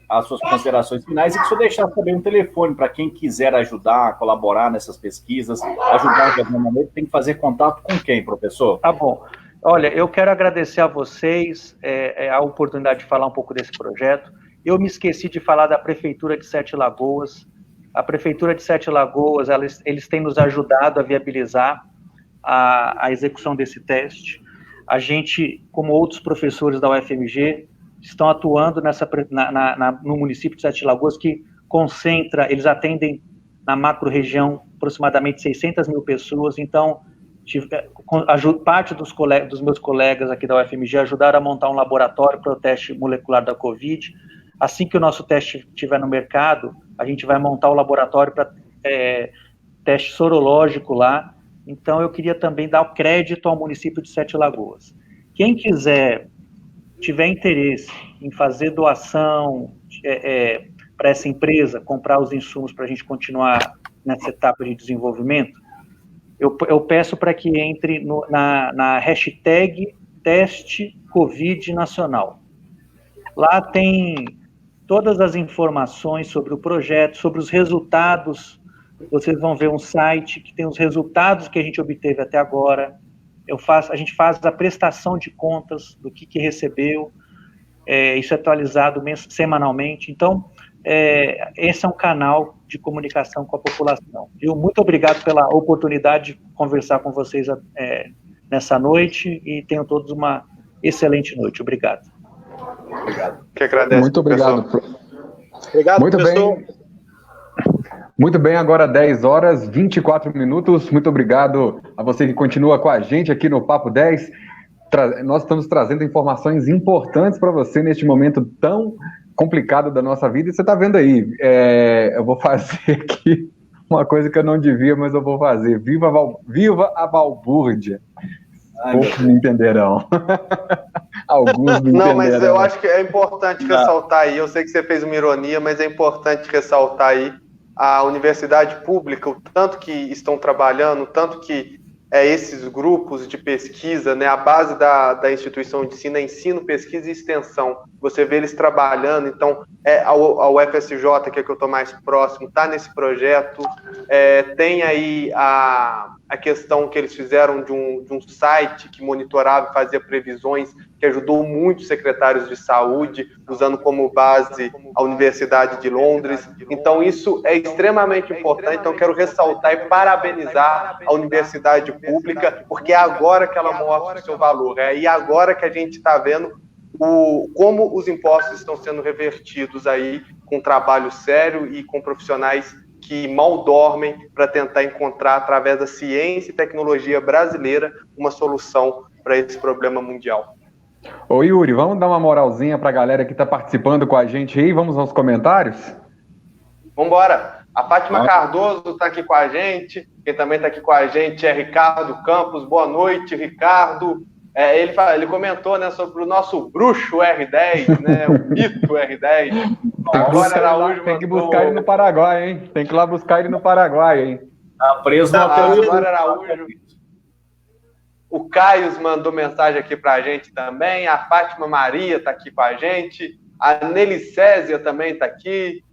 as suas considerações finais e que o senhor deixasse também um telefone para quem quiser ajudar, colaborar nessas pesquisas, ajudar de alguma maneira, tem que fazer contato com quem, professor? Tá bom. Olha, eu quero agradecer a vocês a oportunidade de falar um pouco desse projeto. Eu me esqueci de falar da Prefeitura de Sete Lagoas. A Prefeitura de Sete Lagoas, eles têm nos ajudado a viabilizar a execução desse teste. A gente, como outros professores da UFMG, estão atuando no município de Sete Lagoas, que concentra, eles atendem na macro-região aproximadamente 600 mil pessoas. Então, parte dos meus colegas aqui da UFMG ajudaram a montar um laboratório para o teste molecular da Covid. Assim que o nosso teste estiver no mercado, a gente vai montar o laboratório para teste sorológico lá. Então, eu queria também dar o crédito ao município de Sete Lagoas. Quem tiver interesse em fazer doação para essa empresa, comprar os insumos para a gente continuar nessa etapa de desenvolvimento, eu peço para que entre na hashtag Teste Covid Nacional. Lá tem todas as informações sobre o projeto, sobre os resultados. Vocês vão ver um site que tem os resultados que a gente obteve até agora. A gente faz a prestação de contas do que recebeu. Isso é atualizado semanalmente. Então, esse é um canal de comunicação com a população. Muito obrigado pela oportunidade de conversar com vocês nessa noite e tenham todos uma excelente noite. Obrigado. Obrigado. Que agradeço. Muito obrigado. Obrigado, muito professor. bem. Muito bem, agora 10 horas, 24 minutos. Muito obrigado a você que continua com a gente aqui no Papo 10. Nós estamos trazendo informações importantes para você neste momento tão complicado da nossa vida. E você está vendo aí, eu vou fazer aqui uma coisa que eu não devia, mas eu vou fazer. Viva a balbúrdia. Poucos me entenderão. Alguns me entenderão. Não, mas eu acho que é importante ressaltar aí, eu sei que você fez uma ironia, mas é importante ressaltar aí a universidade pública, o tanto que estão trabalhando, o tanto que esses grupos de pesquisa, né, a base da instituição de ensino é ensino, pesquisa e extensão. Você vê eles trabalhando, então a UFSJ, que é que eu estou mais próximo, está nesse projeto. Tem aí a questão que eles fizeram de um site que monitorava e fazia previsões, que ajudou muito os secretários de saúde, usando como base a Universidade de Londres. Então, isso é extremamente importante. Então, quero ressaltar e parabenizar a universidade pública, porque é agora que ela mostra o seu valor. E agora que a gente está vendo como os impostos estão sendo revertidos aí com trabalho sério e com profissionais que mal dormem para tentar encontrar, através da ciência e tecnologia brasileira, uma solução para esse problema mundial. Ô Yuri, vamos dar uma moralzinha para a galera que está participando com a gente aí? Vamos aos comentários? Vamos embora. A Fátima Cardoso está aqui com a gente. Quem também está aqui com a gente é Ricardo Campos. Boa noite, Ricardo. Ele comentou, né, sobre o nosso bruxo R10, né, o mito R10. Tem que buscar ele no Paraguai, hein? Tem que ir lá buscar ele no Paraguai, hein? Tá preso no hotel. Araújo. O Caio mandou mensagem aqui pra gente também. A Fátima Maria está aqui com a gente. A Nelicésia também está aqui.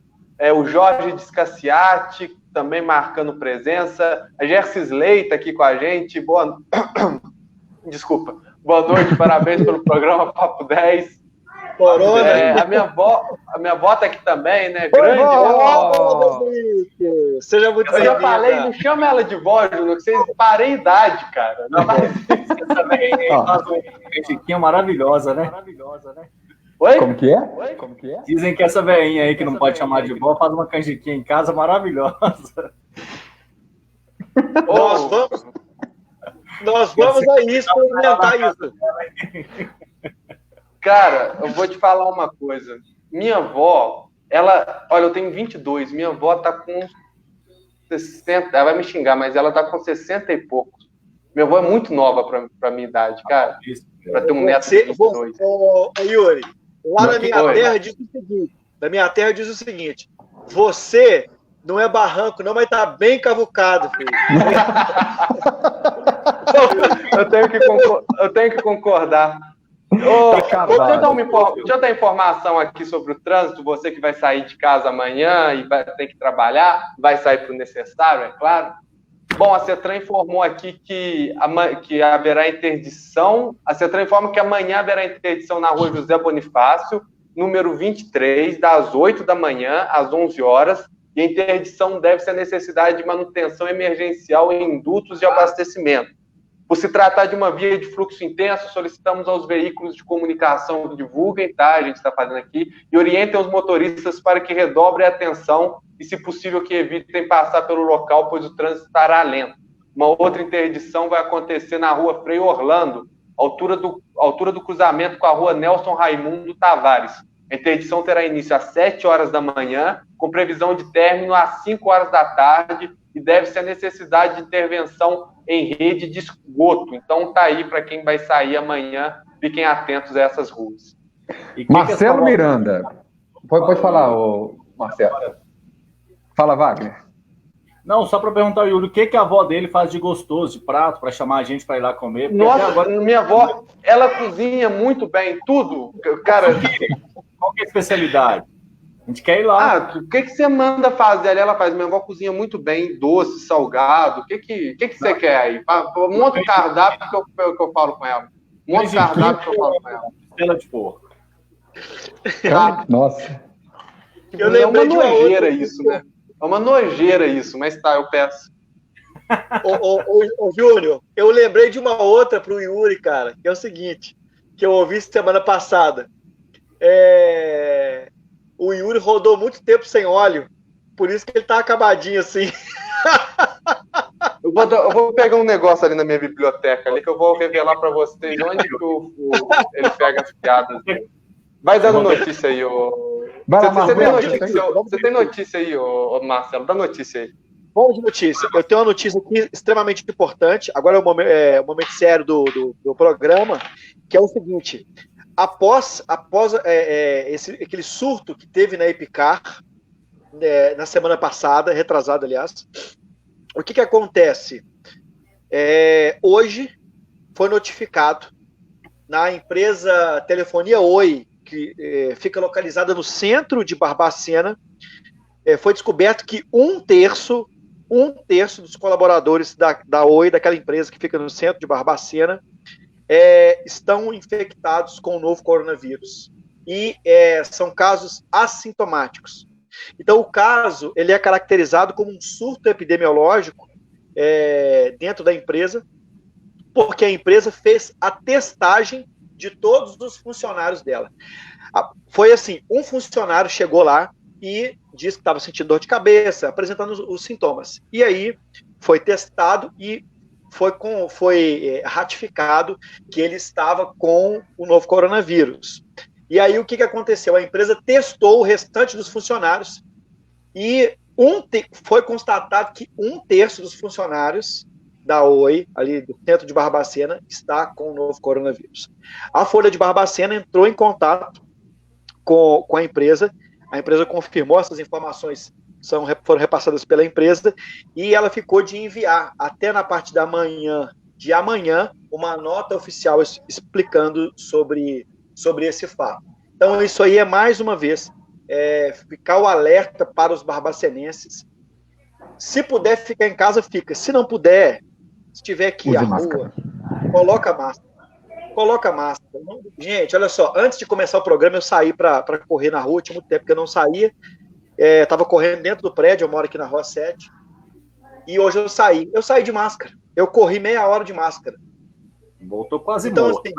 O Jorge Descaciati também marcando presença. A Gercisley está aqui com a gente. Desculpa. Boa noite, parabéns pelo programa Papo 10. Corona. A minha avó tá aqui também, né? Grande vó. Seja muito bem-vinda. Eu já falei, não chama ela de vó, Júnior, que vocês parem a idade, cara. Não mais isso também. Canjiquinha maravilhosa, né? Oi? Como que é? Dizem que essa velhinha aí que não pode chamar de vó faz uma canjiquinha em casa maravilhosa. Nós vamos aí experimentar isso. Cara, eu vou te falar uma coisa. Minha avó, olha, eu tenho 22, minha avó tá com 60, ela vai me xingar, mas ela tá com 60 e poucos. Minha avó é muito nova pra minha idade, cara. Pra ter um neto de 22. Yuri, lá na minha terra diz o seguinte, você não é barranco, não, mas tá bem cavucado, filho. Eu tenho que concordar. Deixa eu dar informação aqui sobre o trânsito. Você que vai sair de casa amanhã e vai ter que trabalhar, vai sair para o necessário, é claro. Bom, a CETRAN informou aqui que haverá interdição. A CETRAN informa que amanhã haverá interdição na rua José Bonifácio, número 23, das 8 da manhã às 11 horas. E a interdição deve-se à necessidade de manutenção emergencial em dutos de abastecimento. Por se tratar de uma via de fluxo intenso, solicitamos aos veículos de comunicação que divulguem, tá? A gente está fazendo aqui, e orientem os motoristas para que redobrem a atenção e, se possível, que evitem passar pelo local, pois o trânsito estará lento. Uma outra interdição vai acontecer na rua Frei Orlando, altura do cruzamento com a rua Nelson Raimundo Tavares. A interdição terá início às 7 horas da manhã, com previsão de término às 5 horas da tarde, e deve-se a necessidade de intervenção em rede de esgoto. Então tá aí para quem vai sair amanhã, fiquem atentos a essas ruas. Marcelo Miranda. Pode falar, Marcelo. Fala, Wagner. Não, só para perguntar ao Yuri, o que a avó dele faz de gostoso, de prato, para chamar a gente para ir lá comer? Nossa, agora... minha avó, ela cozinha muito bem, tudo. Cara, qual que é a especialidade? A gente quer ir lá. O que você manda fazer ali? Ela faz. Minha avó cozinha muito bem, doce, salgado. O que você quer aí? Monta o cardápio que eu falo com ela. Monta o cardápio que eu falo com ela. Costela de porco. Nossa. Eu lembrei de uma nojeira isso, né? É uma nojeira isso, mas tá, eu peço. Ô, Júnior, eu lembrei de uma outra pro Yuri, cara, que é o seguinte, que eu ouvi semana passada. O Yuri rodou muito tempo sem óleo, por isso que ele tá acabadinho assim. Eu vou pegar um negócio ali na minha biblioteca, ali que eu vou revelar para vocês onde que ele pega as piadas. Vai dando notícia aí, Você tem notícia aí, Marcelo? Dá notícia aí. Bom de notícia. Eu tenho uma notícia aqui extremamente importante. Agora é o momento sério do programa, que é o seguinte. Após aquele surto que teve na Epicar, na semana passada, retrasada, aliás, o que acontece? Hoje foi notificado na empresa Telefonia Oi, que fica localizada no centro de Barbacena, foi descoberto que um terço dos colaboradores da Oi, daquela empresa que fica no centro de Barbacena, estão infectados com o novo coronavírus. E são casos assintomáticos. Então, o caso ele é caracterizado como um surto epidemiológico dentro da empresa, porque a empresa fez a testagem de todos os funcionários dela. Foi assim, um funcionário chegou lá e disse que estava sentindo dor de cabeça, apresentando os sintomas. E aí foi testado e foi ratificado que ele estava com o novo coronavírus. E aí o que aconteceu? A empresa testou o restante dos funcionários e foi constatado que um terço dos funcionários da Oi, ali do centro de Barbacena, está com o novo coronavírus. A Folha de Barbacena entrou em contato com a empresa confirmou essas informações, foram repassadas pela empresa, e ela ficou de enviar, até na parte de amanhã, uma nota oficial explicando sobre esse fato. Então, isso aí é, mais uma vez, ficar o alerta para os barbacenenses. Se puder ficar em casa, fica. Se não puder, se tiver que ir à rua, coloca máscara. Gente, olha só, antes de começar o programa, eu saí para correr na rua, tinha muito tempo que eu não saía, estava correndo dentro do prédio, eu moro aqui na Rua 7, e hoje eu saí de máscara, eu corri meia hora de máscara. Voltou quase então, morto. Assim,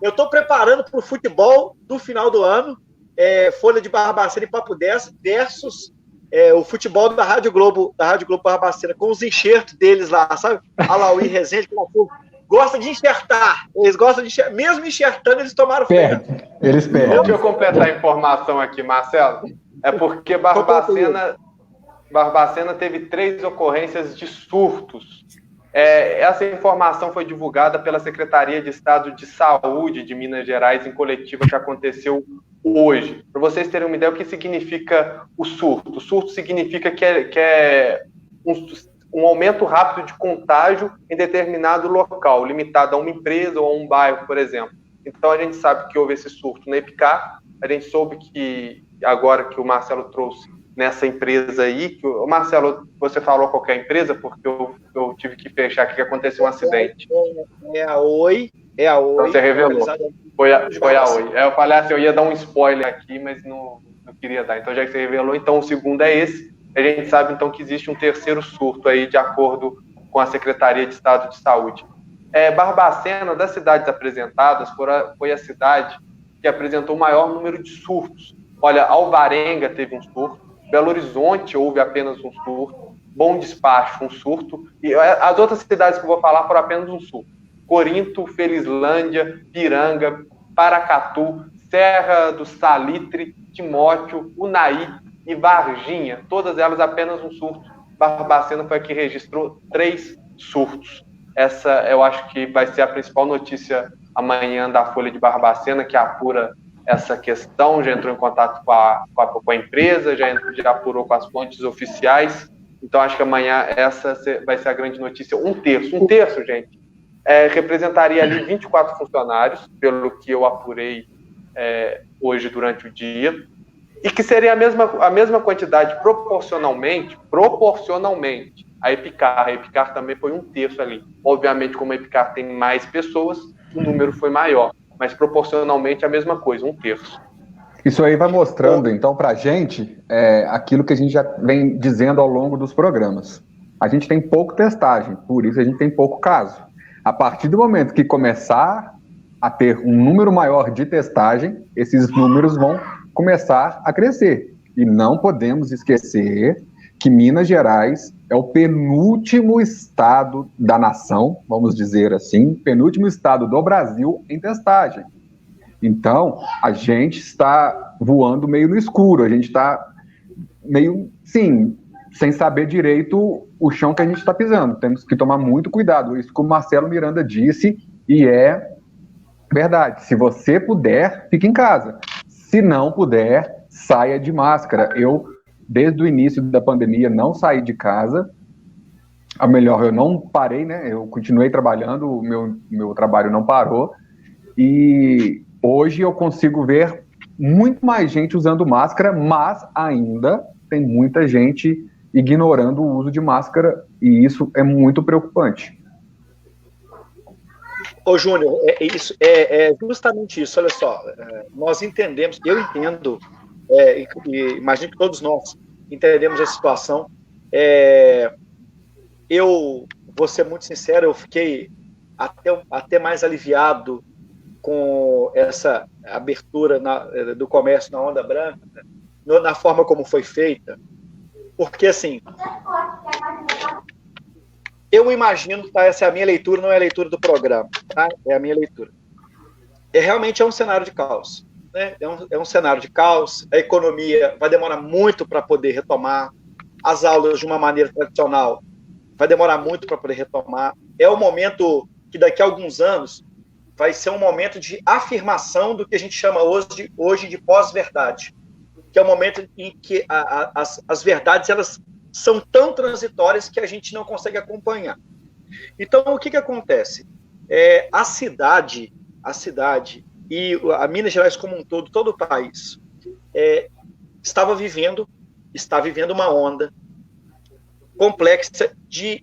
eu estou preparando para o futebol do final do ano, Folha de Barbacena e Papo 10 versus o futebol da Rádio Globo Barbacena, com os enxertos deles lá, sabe? Alaui, Rezende, gosta de enxertar. Eles gostam de enxertar. Mesmo enxertando, eles tomaram freio. Eles perdem. Deixa eu completar a informação aqui, Marcelo. É porque Barbacena teve 3 ocorrências de surtos. Essa informação foi divulgada pela Secretaria de Estado de Saúde de Minas Gerais em coletiva que aconteceu hoje. Para vocês terem uma ideia, o que significa o surto? O surto significa que é um aumento rápido de contágio em determinado local, limitado a uma empresa ou a um bairro, por exemplo. Então, a gente sabe que houve esse surto na Epicar, a gente soube que, agora que o Marcelo trouxe nessa empresa aí, Marcelo, você falou qualquer empresa, porque eu tive que fechar aqui, que aconteceu um acidente. É a Oi. Então, você revelou. Foi a Oi. Eu falei assim, eu ia dar um spoiler aqui, mas não queria dar. Então, já que você revelou, então o segundo é esse. A gente sabe, então, que existe um terceiro surto aí, de acordo com a Secretaria de Estado de Saúde. Barbacena, das cidades apresentadas, foi a cidade que apresentou o maior número de surtos. Olha, Alvarenga teve um surto, Belo Horizonte houve apenas um surto, Bom Despacho, um surto, e as outras cidades que eu vou falar foram apenas um surto. Corinto, Felizlândia, Piranga, Paracatu, Serra do Salitre, Timóteo, Unai e Varginha, todas elas apenas um surto. Barbacena foi a que registrou 3 surtos. Essa eu acho que vai ser a principal notícia amanhã da Folha de Barbacena, que apura essa questão, já entrou em contato com a empresa, já apurou com as fontes oficiais. Então acho que amanhã essa vai ser a grande notícia. Um terço, gente, representaria ali 24 funcionários, pelo que eu apurei hoje durante o dia, e que seria a mesma quantidade proporcionalmente a Epicar. A Epicar também foi um terço ali. Obviamente, como a Epicar tem mais pessoas, o número foi maior, mas proporcionalmente a mesma coisa, um terço. Isso aí vai mostrando, então, para a gente, aquilo que a gente já vem dizendo ao longo dos programas. A gente tem pouco testagem, por isso a gente tem pouco caso. A partir do momento que começar a ter um número maior de testagem, esses números vão começar a crescer. E não podemos esquecer que Minas Gerais é o penúltimo estado da nação, vamos dizer assim, penúltimo estado do Brasil em testagem. Então, a gente está voando meio no escuro, a gente está meio, sim, sem saber direito o chão que a gente está pisando. Temos que tomar muito cuidado. Isso que o Marcelo Miranda disse, e é verdade. Se você puder, fique em casa. Se não puder, saia de máscara. Eu, desde o início da pandemia, não saí de casa. Ou melhor, eu não parei, né? Eu continuei trabalhando, o meu trabalho não parou. E hoje eu consigo ver muito mais gente usando máscara, mas ainda tem muita gente ignorando o uso de máscara, e isso é muito preocupante. Ô, Júnior, é justamente isso. Olha só, nós entendemos, eu entendo, e imagino que todos nós entendemos a situação. Eu vou ser muito sincero, eu fiquei até mais aliviado com essa abertura do comércio na Onda Branca, na forma como foi feita, porque, assim, eu imagino, tá, essa é a minha leitura, não é a leitura do programa, tá? É a minha leitura. Realmente é um cenário de caos, né? É um cenário de caos, a economia vai demorar muito para poder retomar, as aulas de uma maneira tradicional vai demorar muito para poder retomar. É um momento que daqui a alguns anos vai ser um momento de afirmação do que a gente chama hoje de pós-verdade, que é o momento em que as verdades elas são tão transitórias que a gente não consegue acompanhar. Então, o que acontece? A cidade e a Minas Gerais como um todo o país, está vivendo uma onda complexa de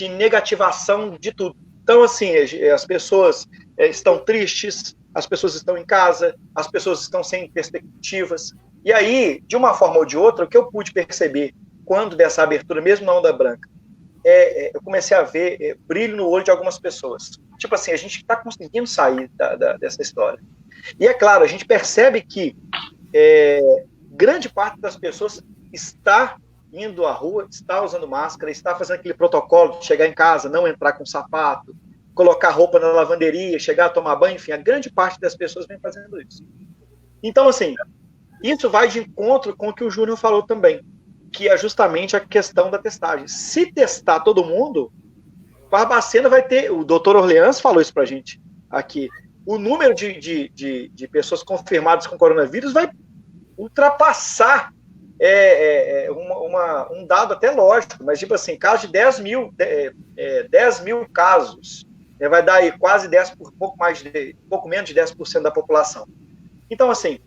negativação de tudo. Então, assim, as pessoas estão tristes, as pessoas estão em casa, as pessoas estão sem perspectivas. E aí, de uma forma ou de outra, o que eu pude perceber quando dessa abertura, mesmo na Onda Branca, eu comecei a ver brilho no olho de algumas pessoas. Tipo assim, a gente está conseguindo sair dessa história. E é claro, a gente percebe que grande parte das pessoas está indo à rua, está usando máscara, está fazendo aquele protocolo de chegar em casa, não entrar com sapato, colocar roupa na lavanderia, chegar a tomar banho, enfim, a grande parte das pessoas vem fazendo isso. Então, assim, isso vai de encontro com o que o Júnior falou também, que é justamente a questão da testagem. Se testar todo mundo, Barbacena vai ter, o doutor Orleans falou isso pra gente aqui, o número de pessoas confirmadas com coronavírus vai ultrapassar um dado até lógico, mas tipo assim, caso de 10 mil casos, vai dar aí quase 10, pouco menos de 10% da população. Então, assim,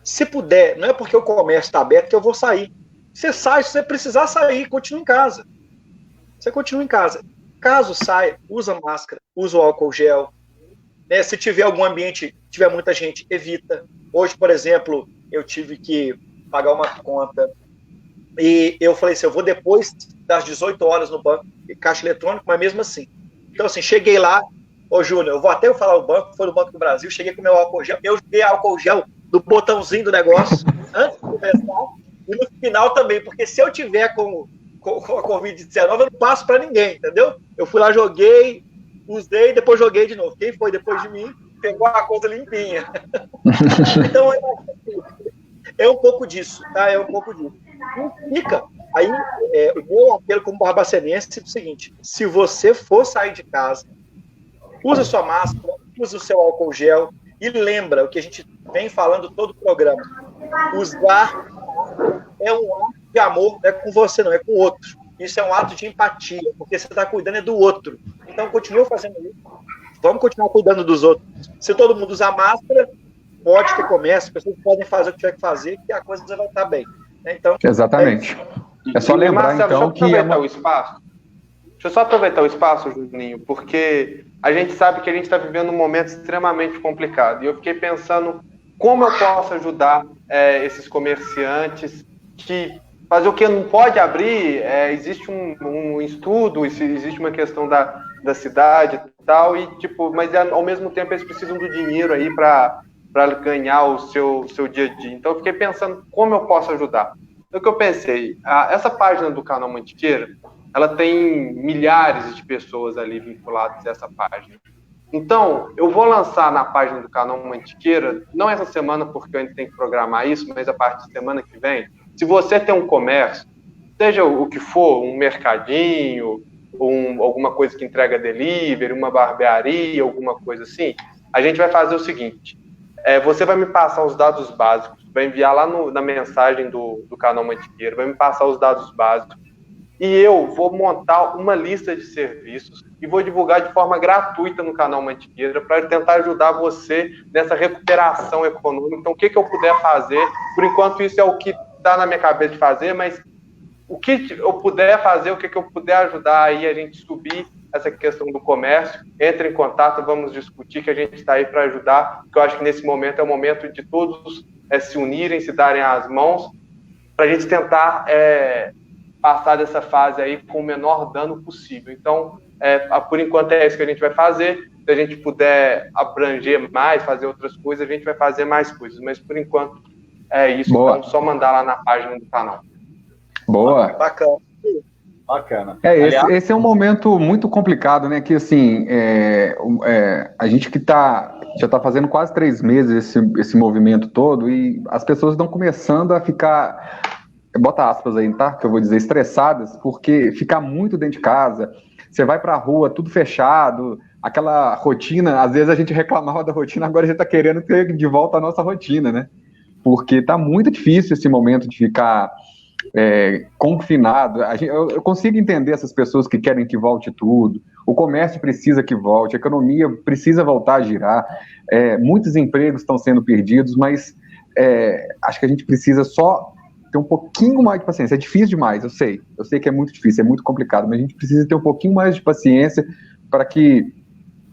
se puder, não é porque o comércio está aberto que eu vou sair. Você sai, se você precisar sair, continua em casa. Você continua em casa. Caso saia, usa máscara, usa o álcool gel. Né? Se tiver algum ambiente, tiver muita gente, evita. Hoje, por exemplo, eu tive que pagar uma conta e eu falei assim, eu vou depois das 18 horas no banco, caixa eletrônico, mas mesmo assim. Então, assim, cheguei lá, ô Júnior, eu vou até falar o banco, foi no Banco do Brasil, cheguei com o meu álcool gel, eu joguei álcool gel do botãozinho do negócio, antes de começar, e no final também, porque se eu tiver com a Covid-19, eu não passo para ninguém, entendeu? Eu fui lá, joguei, usei, depois joguei de novo. Quem foi depois de mim, pegou a conta limpinha. Então, é um pouco disso, tá? É um pouco disso. Não fica. Aí, o meu apelo como barbacenense é o seguinte, se você for sair de casa, usa sua máscara, usa o seu álcool gel, e lembra o que a gente vem falando todo o programa. Usar é um ato de amor, não é com você, não, é com o outro. Isso é um ato de empatia, porque você está cuidando do outro. Então, continua fazendo isso. Vamos continuar cuidando dos outros. Se todo mundo usar máscara, pode ter comércio, as pessoas podem fazer o que tiver que fazer, que a coisa vai estar bem. Então, exatamente. É só lembrar, Marcelo, então, que... Deixa eu só aproveitar o espaço, Juninho, porque a gente sabe que a gente está vivendo um momento extremamente complicado. E eu fiquei pensando como eu posso ajudar esses comerciantes que fazer o que não pode abrir. Existe um estudo, existe uma questão da cidade e tal, mas ao mesmo tempo eles precisam do dinheiro aí para ganhar o seu dia a dia. Então eu fiquei pensando como eu posso ajudar. Então o que eu pensei, essa página do Canal Mantiqueira, ela tem milhares de pessoas ali vinculadas a essa página. Então, eu vou lançar na página do Canal Mantiqueira, não essa semana, porque eu ainda tenho que programar isso, mas a partir da semana que vem, se você tem um comércio, seja o que for, um mercadinho, alguma coisa que entrega delivery, uma barbearia, alguma coisa assim, a gente vai fazer o seguinte, você vai me passar os dados básicos, vai enviar lá na mensagem do Canal Mantiqueira, vai me passar os dados básicos, e eu vou montar uma lista de serviços e vou divulgar de forma gratuita no Canal Mantiqueira para tentar ajudar você nessa recuperação econômica. Então, o que eu puder fazer, por enquanto isso é o que está na minha cabeça de fazer, mas o que eu puder fazer, o que eu puder ajudar aí a gente subir essa questão do comércio, entre em contato, vamos discutir, que a gente está aí para ajudar, porque eu acho que nesse momento é o momento de todos se unirem, se darem as mãos, para a gente tentar passar dessa fase aí com o menor dano possível. Então, por enquanto é isso que a gente vai fazer. Se a gente puder abranger mais, fazer outras coisas, a gente vai fazer mais coisas. Mas, por enquanto, é isso. Boa. Então, só mandar lá na página do canal. Boa. Bacana. Esse é um momento muito complicado, né? Que, assim, a gente que já está fazendo quase 3 meses esse movimento todo e as pessoas estão começando a ficar... Bota aspas aí, tá? Que eu vou dizer estressadas, porque ficar muito dentro de casa, você vai pra rua, tudo fechado, aquela rotina, às vezes a gente reclamava da rotina, agora a gente tá querendo ter de volta a nossa rotina, né? Porque tá muito difícil esse momento de ficar confinado. Eu consigo entender essas pessoas que querem que volte tudo, o comércio precisa que volte, a economia precisa voltar a girar, muitos empregos estão sendo perdidos, mas acho que a gente precisa só ter um pouquinho mais de paciência. É difícil demais, eu sei que é muito difícil, é muito complicado, mas a gente precisa ter um pouquinho mais de paciência para que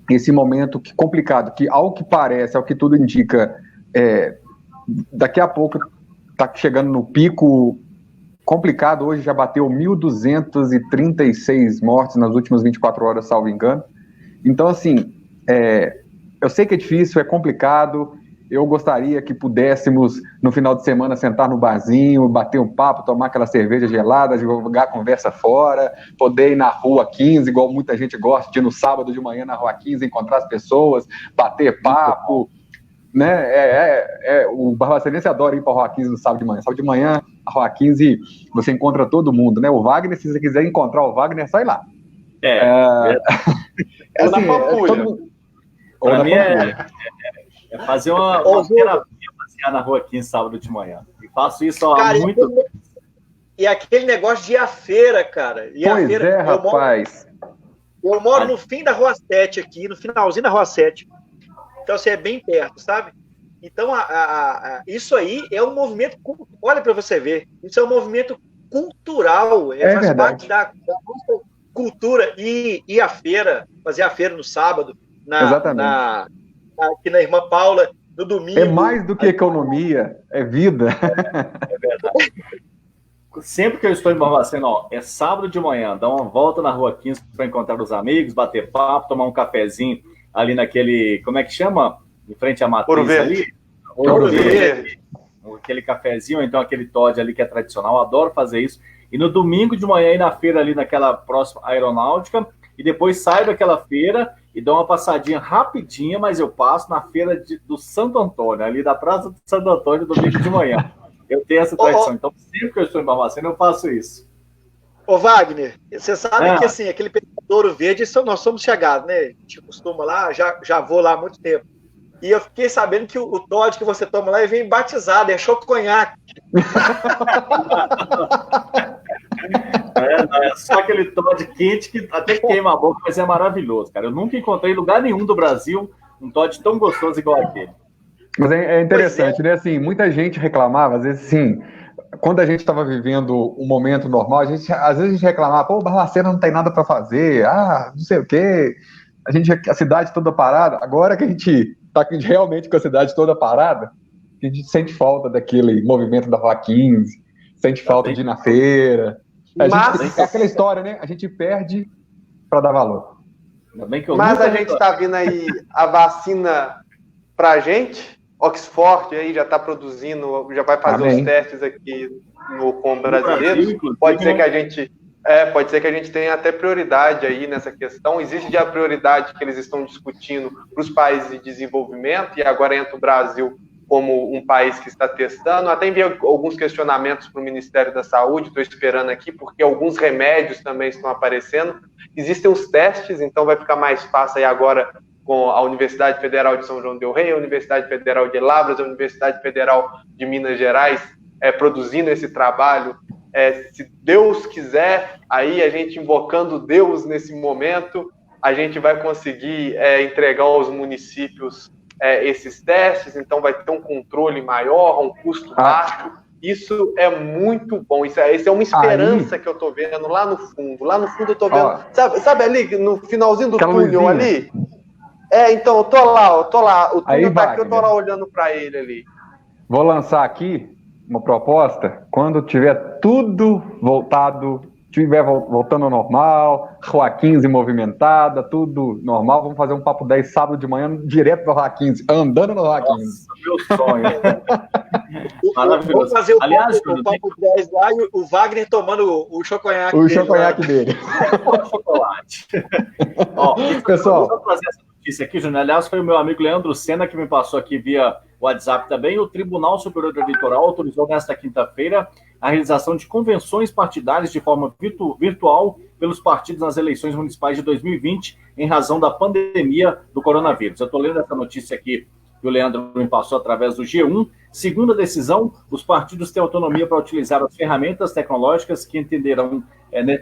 esse momento complicado, que ao que parece, ao que tudo indica, daqui a pouco está chegando no pico complicado. Hoje já bateu 1.236 mortes nas últimas 24 horas, salvo engano. Então, assim, eu sei que é difícil, é complicado, eu gostaria que pudéssemos, no final de semana, sentar no barzinho, bater um papo, tomar aquela cerveja gelada, jogar a conversa fora, poder ir na Rua 15, igual muita gente gosta, de ir no sábado de manhã na Rua 15, encontrar as pessoas, bater papo, né? O Barbacenense adora ir para a Rua 15 no sábado de manhã. Sábado de manhã, a Rua 15, você encontra todo mundo, né? O Wagner, se você quiser encontrar o Wagner, sai lá. Ou na Pampulha. Para mim é fazer uma terapia, passear na Rua 15 sábado de manhã. E faço isso há muito tempo. E aquele negócio de ir à feira, cara. Rapaz. Eu moro no fim da Rua 7 aqui, no finalzinho da Rua 7. Então, assim, é bem perto, sabe? Então, isso aí é um movimento... Olha para você ver. Isso é um movimento cultural. Faz parte da nossa cultura. E a feira, fazer a feira no sábado, aqui na Irmã Paula, no domingo. É mais do que economia, é vida. É verdade. Sempre que eu estou em Barbacena, é sábado de manhã, dá uma volta na Rua 15 para encontrar os amigos, bater papo, tomar um cafezinho ali naquele, como é que chama? Em frente à matriz ali. Ouro Verde. Aquele cafezinho, ou então aquele Toddy ali que é tradicional, adoro fazer isso. E no domingo de manhã ir na feira ali naquela próxima aeronáutica, e depois saio daquela feira e dou uma passadinha rapidinha, mas eu passo na feira do Santo Antônio, ali da Praça do Santo Antônio, domingo de manhã. Eu tenho essa tradição, então sempre que eu estou em Barbacena eu faço isso. Ô Wagner, você sabe que assim, aquele Ouro Verde, nós somos chegados, né? A gente costuma lá, já vou lá há muito tempo. E eu fiquei sabendo que o Toddy que você toma lá, ele vem batizado, é choconhaque. É só aquele Toddy quente que até queima a boca, mas é maravilhoso, cara. Eu nunca encontrei em lugar nenhum do Brasil um Toddy tão gostoso igual aquele. Mas é interessante, né? Assim, muita gente reclamava, às vezes, assim, quando a gente estava vivendo um momento normal, às vezes a gente reclamava, pô, Barbacena não tem nada para fazer, não sei o quê, a cidade toda parada. Agora que a gente está realmente com a cidade toda parada, a gente sente falta daquele movimento da Rua 15, sente falta de ir na feira. É aquela história, né? A gente perde para dar valor. Mas a gente está vindo aí a vacina para a gente. Oxford aí já está produzindo, já vai fazer os testes aqui com brasileiros. Pode ser que a gente tenha até prioridade aí nessa questão. Existe já a prioridade que eles estão discutindo para os países de desenvolvimento, e agora entra o Brasil como um país que está testando. Até enviei alguns questionamentos para o Ministério da Saúde, estou esperando aqui, porque alguns remédios também estão aparecendo. Existem os testes, então vai ficar mais fácil aí agora com a Universidade Federal de São João del Rei, a Universidade Federal de Lavras, a Universidade Federal de Minas Gerais, produzindo esse trabalho. Se Deus quiser, aí a gente invocando Deus nesse momento, a gente vai conseguir entregar aos municípios esses testes, então vai ter um controle maior, um custo baixo. Isso é muito bom, isso é uma esperança que eu estou vendo lá no fundo. Lá no fundo eu estou vendo, sabe ali, no finalzinho do túnel ali? Então, eu tô lá, o túnel tá aqui, eu tô lá olhando para ele ali. Vou lançar aqui uma proposta, quando tiver tudo voltando ao normal, Rua 15 movimentada, tudo normal, vamos fazer um Papo 10 sábado de manhã, direto para Rua 15, andando na Rua 15. Nossa, meu sonho. Maravilhoso. Vamos fazer o Papo 10 lá e o Wagner tomando o choconhaque dele. O choconhaque dele. Chocolate. Pessoal, vou trazer essa notícia aqui, Júnior. Aliás, foi o meu amigo Leandro Sena que me passou aqui via WhatsApp também. O Tribunal Superior Eleitoral autorizou nesta quinta-feira a realização de convenções partidárias de forma virtual pelos partidos nas eleições municipais de 2020, em razão da pandemia do coronavírus. Eu estou lendo essa notícia aqui que o Leandro me passou através do G1. Segundo a decisão, os partidos têm autonomia para utilizar as ferramentas tecnológicas que entenderão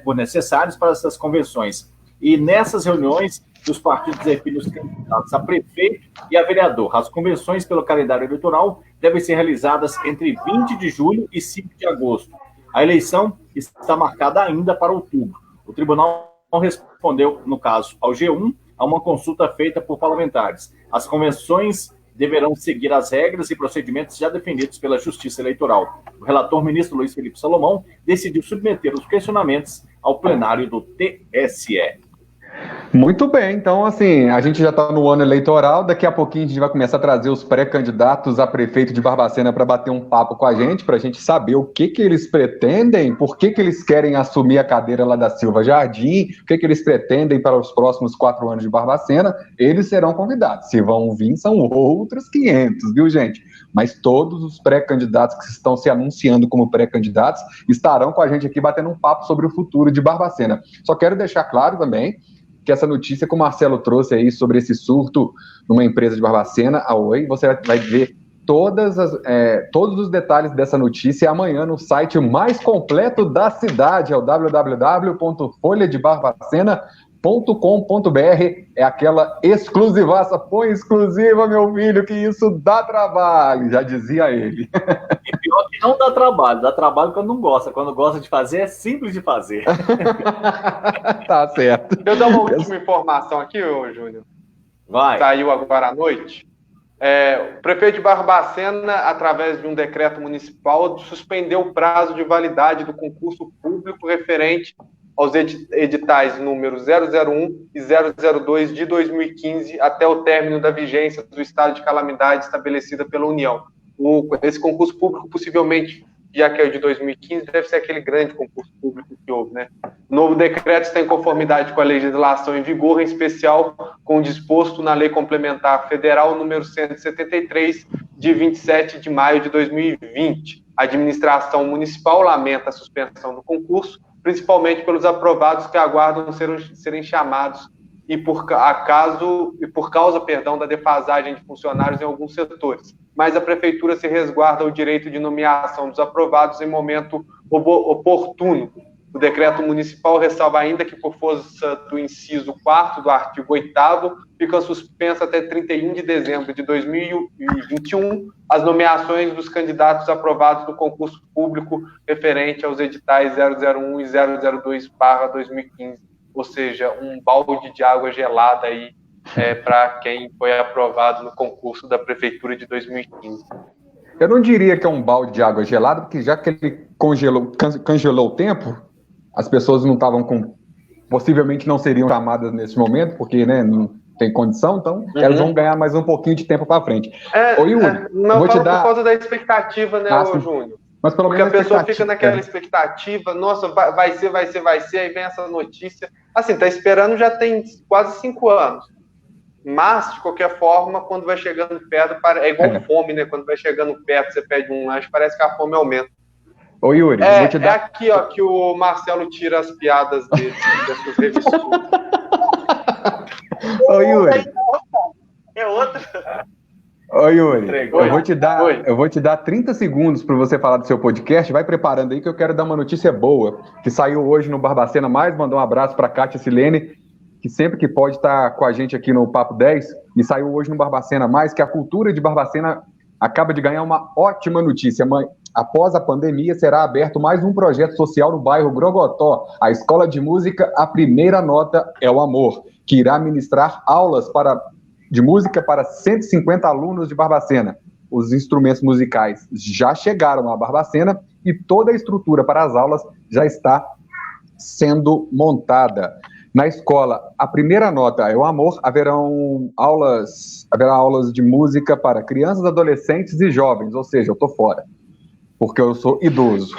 por necessárias para essas convenções. E nessas reuniões, os partidos definem os candidatos a prefeito e a vereador. As convenções pelo calendário eleitoral devem ser realizadas entre 20 de julho e 5 de agosto. A eleição está marcada ainda para outubro. O tribunal respondeu, no caso, ao G1, a uma consulta feita por parlamentares. As convenções deverão seguir as regras e procedimentos já definidos pela Justiça Eleitoral. O relator ministro Luiz Felipe Salomão decidiu submeter os questionamentos ao plenário do TSE. Muito bem, então assim, a gente já está no ano eleitoral, daqui a pouquinho a gente vai começar a trazer os pré-candidatos a prefeito de Barbacena para bater um papo com a gente, para a gente saber o que eles pretendem, por que eles querem assumir a cadeira lá da Silva Jardim, o que eles pretendem para os próximos 4 anos de Barbacena. Eles serão convidados, se vão vir são outros 500, viu gente? Mas todos os pré-candidatos que estão se anunciando como pré-candidatos estarão com a gente aqui batendo um papo sobre o futuro de Barbacena. Só quero deixar claro também que essa notícia que o Marcelo trouxe aí sobre esse surto numa empresa de Barbacena, a Oi, você vai ver todos os detalhes dessa notícia amanhã no site mais completo da cidade, é o www.folhadebarbacena.com.br. É aquela exclusivaça. Põe exclusiva, meu filho, que isso dá trabalho, já dizia ele. E pior que não dá trabalho quando não gosta. Quando gosta de fazer, é simples de fazer. Tá certo. Deixa eu dar uma última informação aqui, ô Júnior. Vai. Saiu agora à noite. O prefeito de Barbacena, através de um decreto municipal, suspendeu o prazo de validade do concurso público referente aos editais números 001 e 002 de 2015 até o término da vigência do estado de calamidade estabelecida pela União. Esse concurso público, possivelmente, já que é o de 2015, deve ser aquele grande concurso público que houve, né? O novo decreto está em conformidade com a legislação em vigor, em especial com o disposto na Lei Complementar Federal número 173, de 27 de maio de 2020. A administração municipal lamenta a suspensão do concurso, principalmente pelos aprovados que aguardam serem chamados e por causa da defasagem de funcionários em alguns setores. Mas a Prefeitura se resguarda o direito de nomeação dos aprovados em momento oportuno. O decreto municipal ressalva ainda que, por força do inciso 4º do artigo 8º, fica suspensa até 31 de dezembro de 2021 as nomeações dos candidatos aprovados do concurso público referente aos editais 001 e 002/2015, ou seja, um balde de água gelada aí para quem foi aprovado no concurso da Prefeitura de 2015. Eu não diria que é um balde de água gelada, porque já que ele congelou o tempo, as pessoas não estavam possivelmente não seriam chamadas nesse momento, porque, né, não tem condição, então elas vão ganhar mais um pouquinho de tempo para frente. Ô, Yuri, não, vou te dar... por causa da expectativa, né, Júnior? Mas pelo porque menos a pessoa fica naquela expectativa, nossa, vai ser, aí vem essa notícia. Assim, tá esperando já tem quase 5 anos. Mas, de qualquer forma, quando vai chegando perto, é igual fome, né? Quando vai chegando perto, você pede um lanche, parece que a fome aumenta. Ô, Yuri, eu vou te dar... É aqui, ó, que o Marcelo tira as piadas dele, dessas revistas. Ô, Yuri. É outra. Ô, Yuri, eu vou te dar 30 segundos para você falar do seu podcast. Vai preparando aí que eu quero dar uma notícia boa, que saiu hoje no Barbacena Mais. Mandar um abraço para a Kátia Silene, que sempre que pode estar com a gente aqui no Papo 10, e saiu hoje no Barbacena Mais, que a cultura de Barbacena acaba de ganhar uma ótima notícia. Após a pandemia, será aberto mais um projeto social no bairro Grogotó, a Escola de Música A Primeira Nota é o Amor, que irá ministrar aulas de música para 150 alunos de Barbacena. Os instrumentos musicais já chegaram a Barbacena e toda a estrutura para as aulas já está sendo montada. Na escola, A Primeira Nota é o Amor, haverá aulas de música para crianças, adolescentes e jovens, ou seja, eu estou fora, porque eu sou idoso.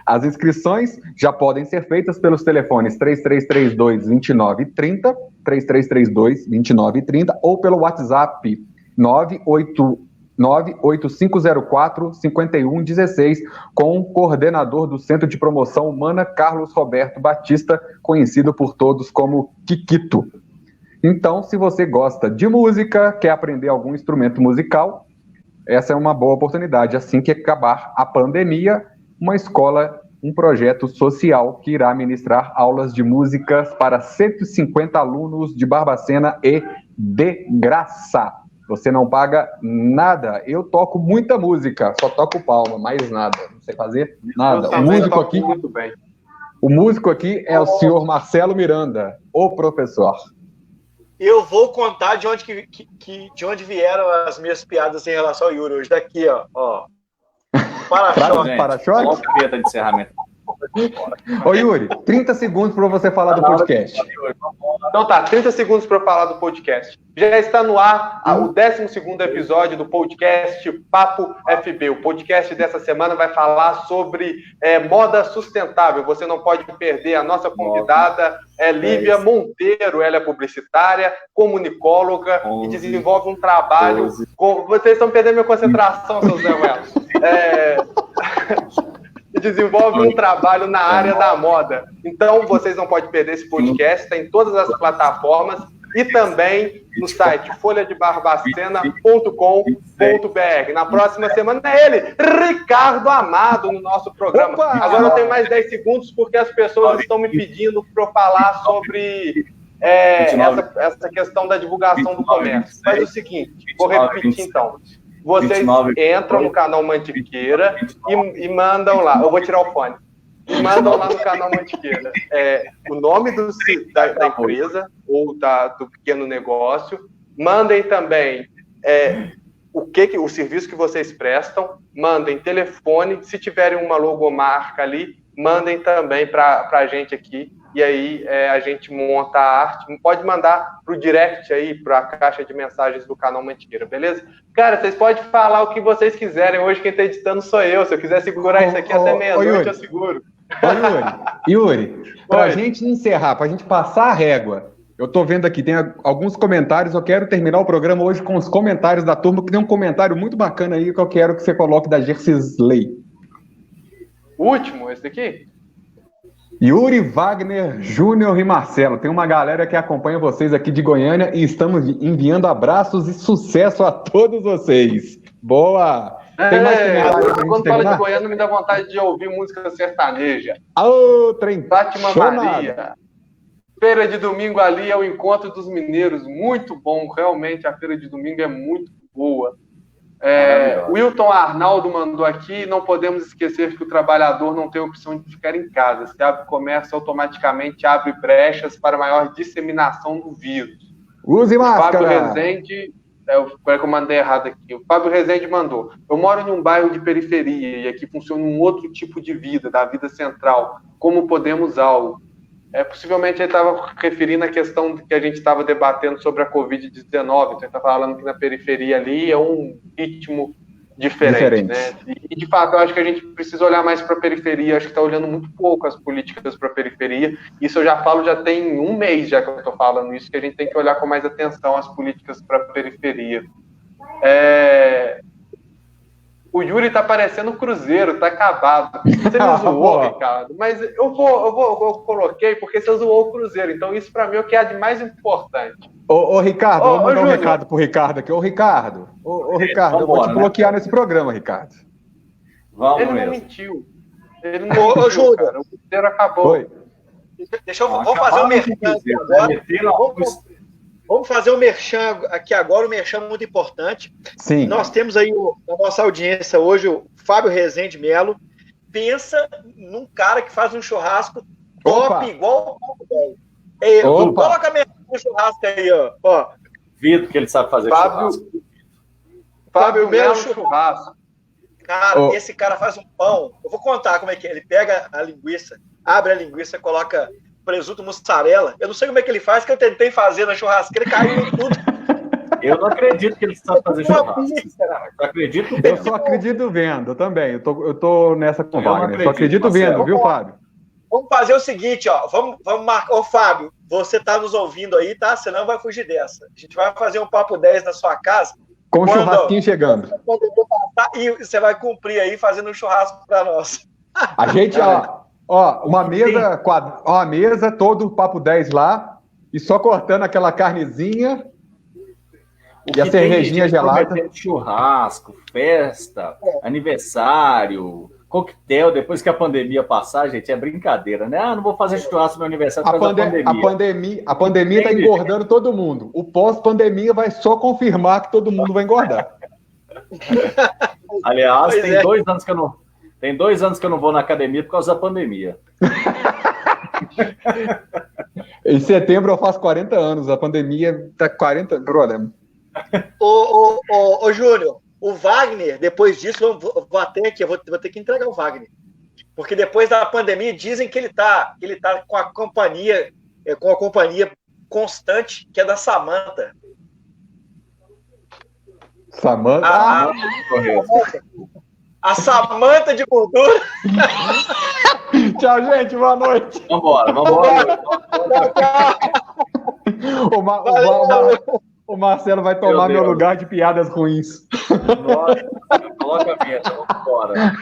As inscrições já podem ser feitas pelos telefones 3332-2930, 3332-2930, ou pelo WhatsApp 98504-5116, com o coordenador do Centro de Promoção Humana, Carlos Roberto Batista, conhecido por todos como Kikito. Então, se você gosta de música, quer aprender algum instrumento musical, essa é uma boa oportunidade. Assim que acabar a pandemia, uma escola, um projeto social que irá ministrar aulas de músicas para 150 alunos de Barbacena e de graça. Você não paga nada. Eu toco muita música, só toco palma, mais nada. Não sei fazer nada. O músico aqui é o senhor Marcelo Miranda, o professor. Eu vou contar de onde vieram as minhas piadas em relação ao Yuri hoje. Daqui, ó. Para-choque. Para-choque? Coloca a vinheta de encerramento. Ô, Yuri, 30 segundos para você falar do podcast. Então tá, 30 segundos para eu falar do podcast. Já está no ar o 12º episódio do podcast Papo FB. O podcast dessa semana vai falar sobre moda sustentável. Você não pode perder. A nossa convidada é Lívia Monteiro. Ela é publicitária, comunicóloga e desenvolve um trabalho... Vocês estão perdendo minha concentração, seus Zé Wells. Desenvolve um trabalho na área da moda. Então, vocês não podem perder esse podcast, está em todas as plataformas e também no site folhadebarbacena.com.br. Na próxima semana é ele, Ricardo Amado, no nosso programa. Opa! Agora eu tenho mais 10 segundos porque as pessoas estão me pedindo para eu falar sobre essa questão da divulgação do comércio. Mas é o seguinte, vou repetir então. Vocês entram no canal Mantiqueira e mandam lá. Eu vou tirar o fone. E mandam lá no canal Mantiqueira o nome da empresa ou do pequeno negócio. Mandem também o serviço que vocês prestam. Mandem telefone. Se tiverem uma logomarca ali, mandem também para a gente aqui. E aí a gente monta a arte. Pode mandar pro direct aí, para a caixa de mensagens do canal Mantiqueira, beleza? Cara, vocês podem falar o que vocês quiserem. Hoje quem está editando sou eu. Se eu quiser segurar isso aqui até meia-noite, eu seguro. Yuri, para a gente encerrar, para a gente passar a régua, eu estou vendo aqui, tem alguns comentários. Eu quero terminar o programa hoje com os comentários da turma, que tem um comentário muito bacana aí que eu quero que você coloque da Gercisley. O último, esse daqui? Yuri, Wagner, Júnior e Marcelo. Tem uma galera que acompanha vocês aqui de Goiânia e estamos enviando abraços e sucesso a todos vocês. Boa! Tem mais quando fala de Goiânia, me dá vontade de ouvir música sertaneja. Trem. Fátima Maria. Feira de domingo ali é o encontro dos mineiros. Muito bom, realmente a feira de domingo é muito boa. Wilton Arnaldo mandou aqui: não podemos esquecer que o trabalhador não tem a opção de ficar em casa. Se abre comércio, automaticamente abre brechas para maior disseminação do vírus. Use máscara. Fábio Rezende, eu mandei errado aqui. O Fábio Rezende mandou: eu moro em um bairro de periferia e aqui funciona um outro tipo de vida, da vida central. Como podemos algo? Possivelmente ele estava referindo a questão que a gente estava debatendo sobre a Covid-19, então ele está falando que na periferia ali é um ritmo diferente. Né? E, de fato, eu acho que a gente precisa olhar mais para a periferia, acho que está olhando muito pouco as políticas para a periferia. Isso eu já falo, já tem um mês já que eu estou falando isso, que a gente tem que olhar com mais atenção as políticas para a periferia. O Yuri tá parecendo um cruzeiro, tá acabado. Você me zoou, Ricardo, mas eu coloquei porque você zoou o cruzeiro, então isso pra mim é o que é de mais importante. Ô Ricardo, vou mandar um recado pro Ricardo aqui. Ô Ricardo, eu vou te bloquear nesse programa, Ricardo. Ele não mentiu. Ele não mentiu, Júlio, cara. O cruzeiro acabou. Oi. Vamos fazer um merchan aqui agora. Vamos fazer um merchan aqui agora, um merchan muito importante. Sim. Nós temos aí na nossa audiência hoje o Fábio Rezende Melo. Pensa num cara que faz um churrasco top, igual o Paulo. Coloca a merchan no churrasco aí, ó. Duvido que ele sabe fazer churrasco. Fábio Melo churrasco. Cara, esse cara faz um pão. Eu vou contar como é que é. Ele pega a linguiça, abre a linguiça, coloca presunto, mussarela. Eu não sei como é que ele faz, que eu tentei fazer na churrasqueira e caiu em tudo. Eu não acredito que ele sabe fazer churrasco. Eu só acredito vendo também. Eu tô nessa com o Wagner. Só acredito vendo, viu, Fábio? Vamos fazer o seguinte, ó. Vamos marcar. Ô, Fábio, você tá nos ouvindo aí, tá? Senão vai fugir dessa. A gente vai fazer um Papo 10 na sua casa. Com o churrasquinho chegando. E você vai cumprir aí, fazendo um churrasco para nós. A gente, uma mesa, todo o Papo 10 lá, e só cortando aquela carnezinha e a cervejinha gelada. Churrasco, festa, aniversário, coquetel, depois que a pandemia passar, gente, é brincadeira, né? Não vou fazer churrasco no meu aniversário por causa da pandemia. A pandemia está engordando todo mundo. O pós-pandemia vai só confirmar que todo mundo vai engordar. Aliás, tem 2 anos que eu não... Tem 2 anos que eu não vou na academia por causa da pandemia. Em setembro eu faço 40 anos. A pandemia tá 40 problema. Ô Júnior, o Wagner, depois disso, vou até aqui, eu vou ter que entregar o Wagner. Porque depois da pandemia dizem que ele tá com a companhia constante, que é da Samantha. Samantha? A Samantha de gordura. Tchau, gente. Boa noite. Vambora. O Marcelo vai tomar meu lugar de piadas ruins. Nossa, coloca a vinheta, vamos embora.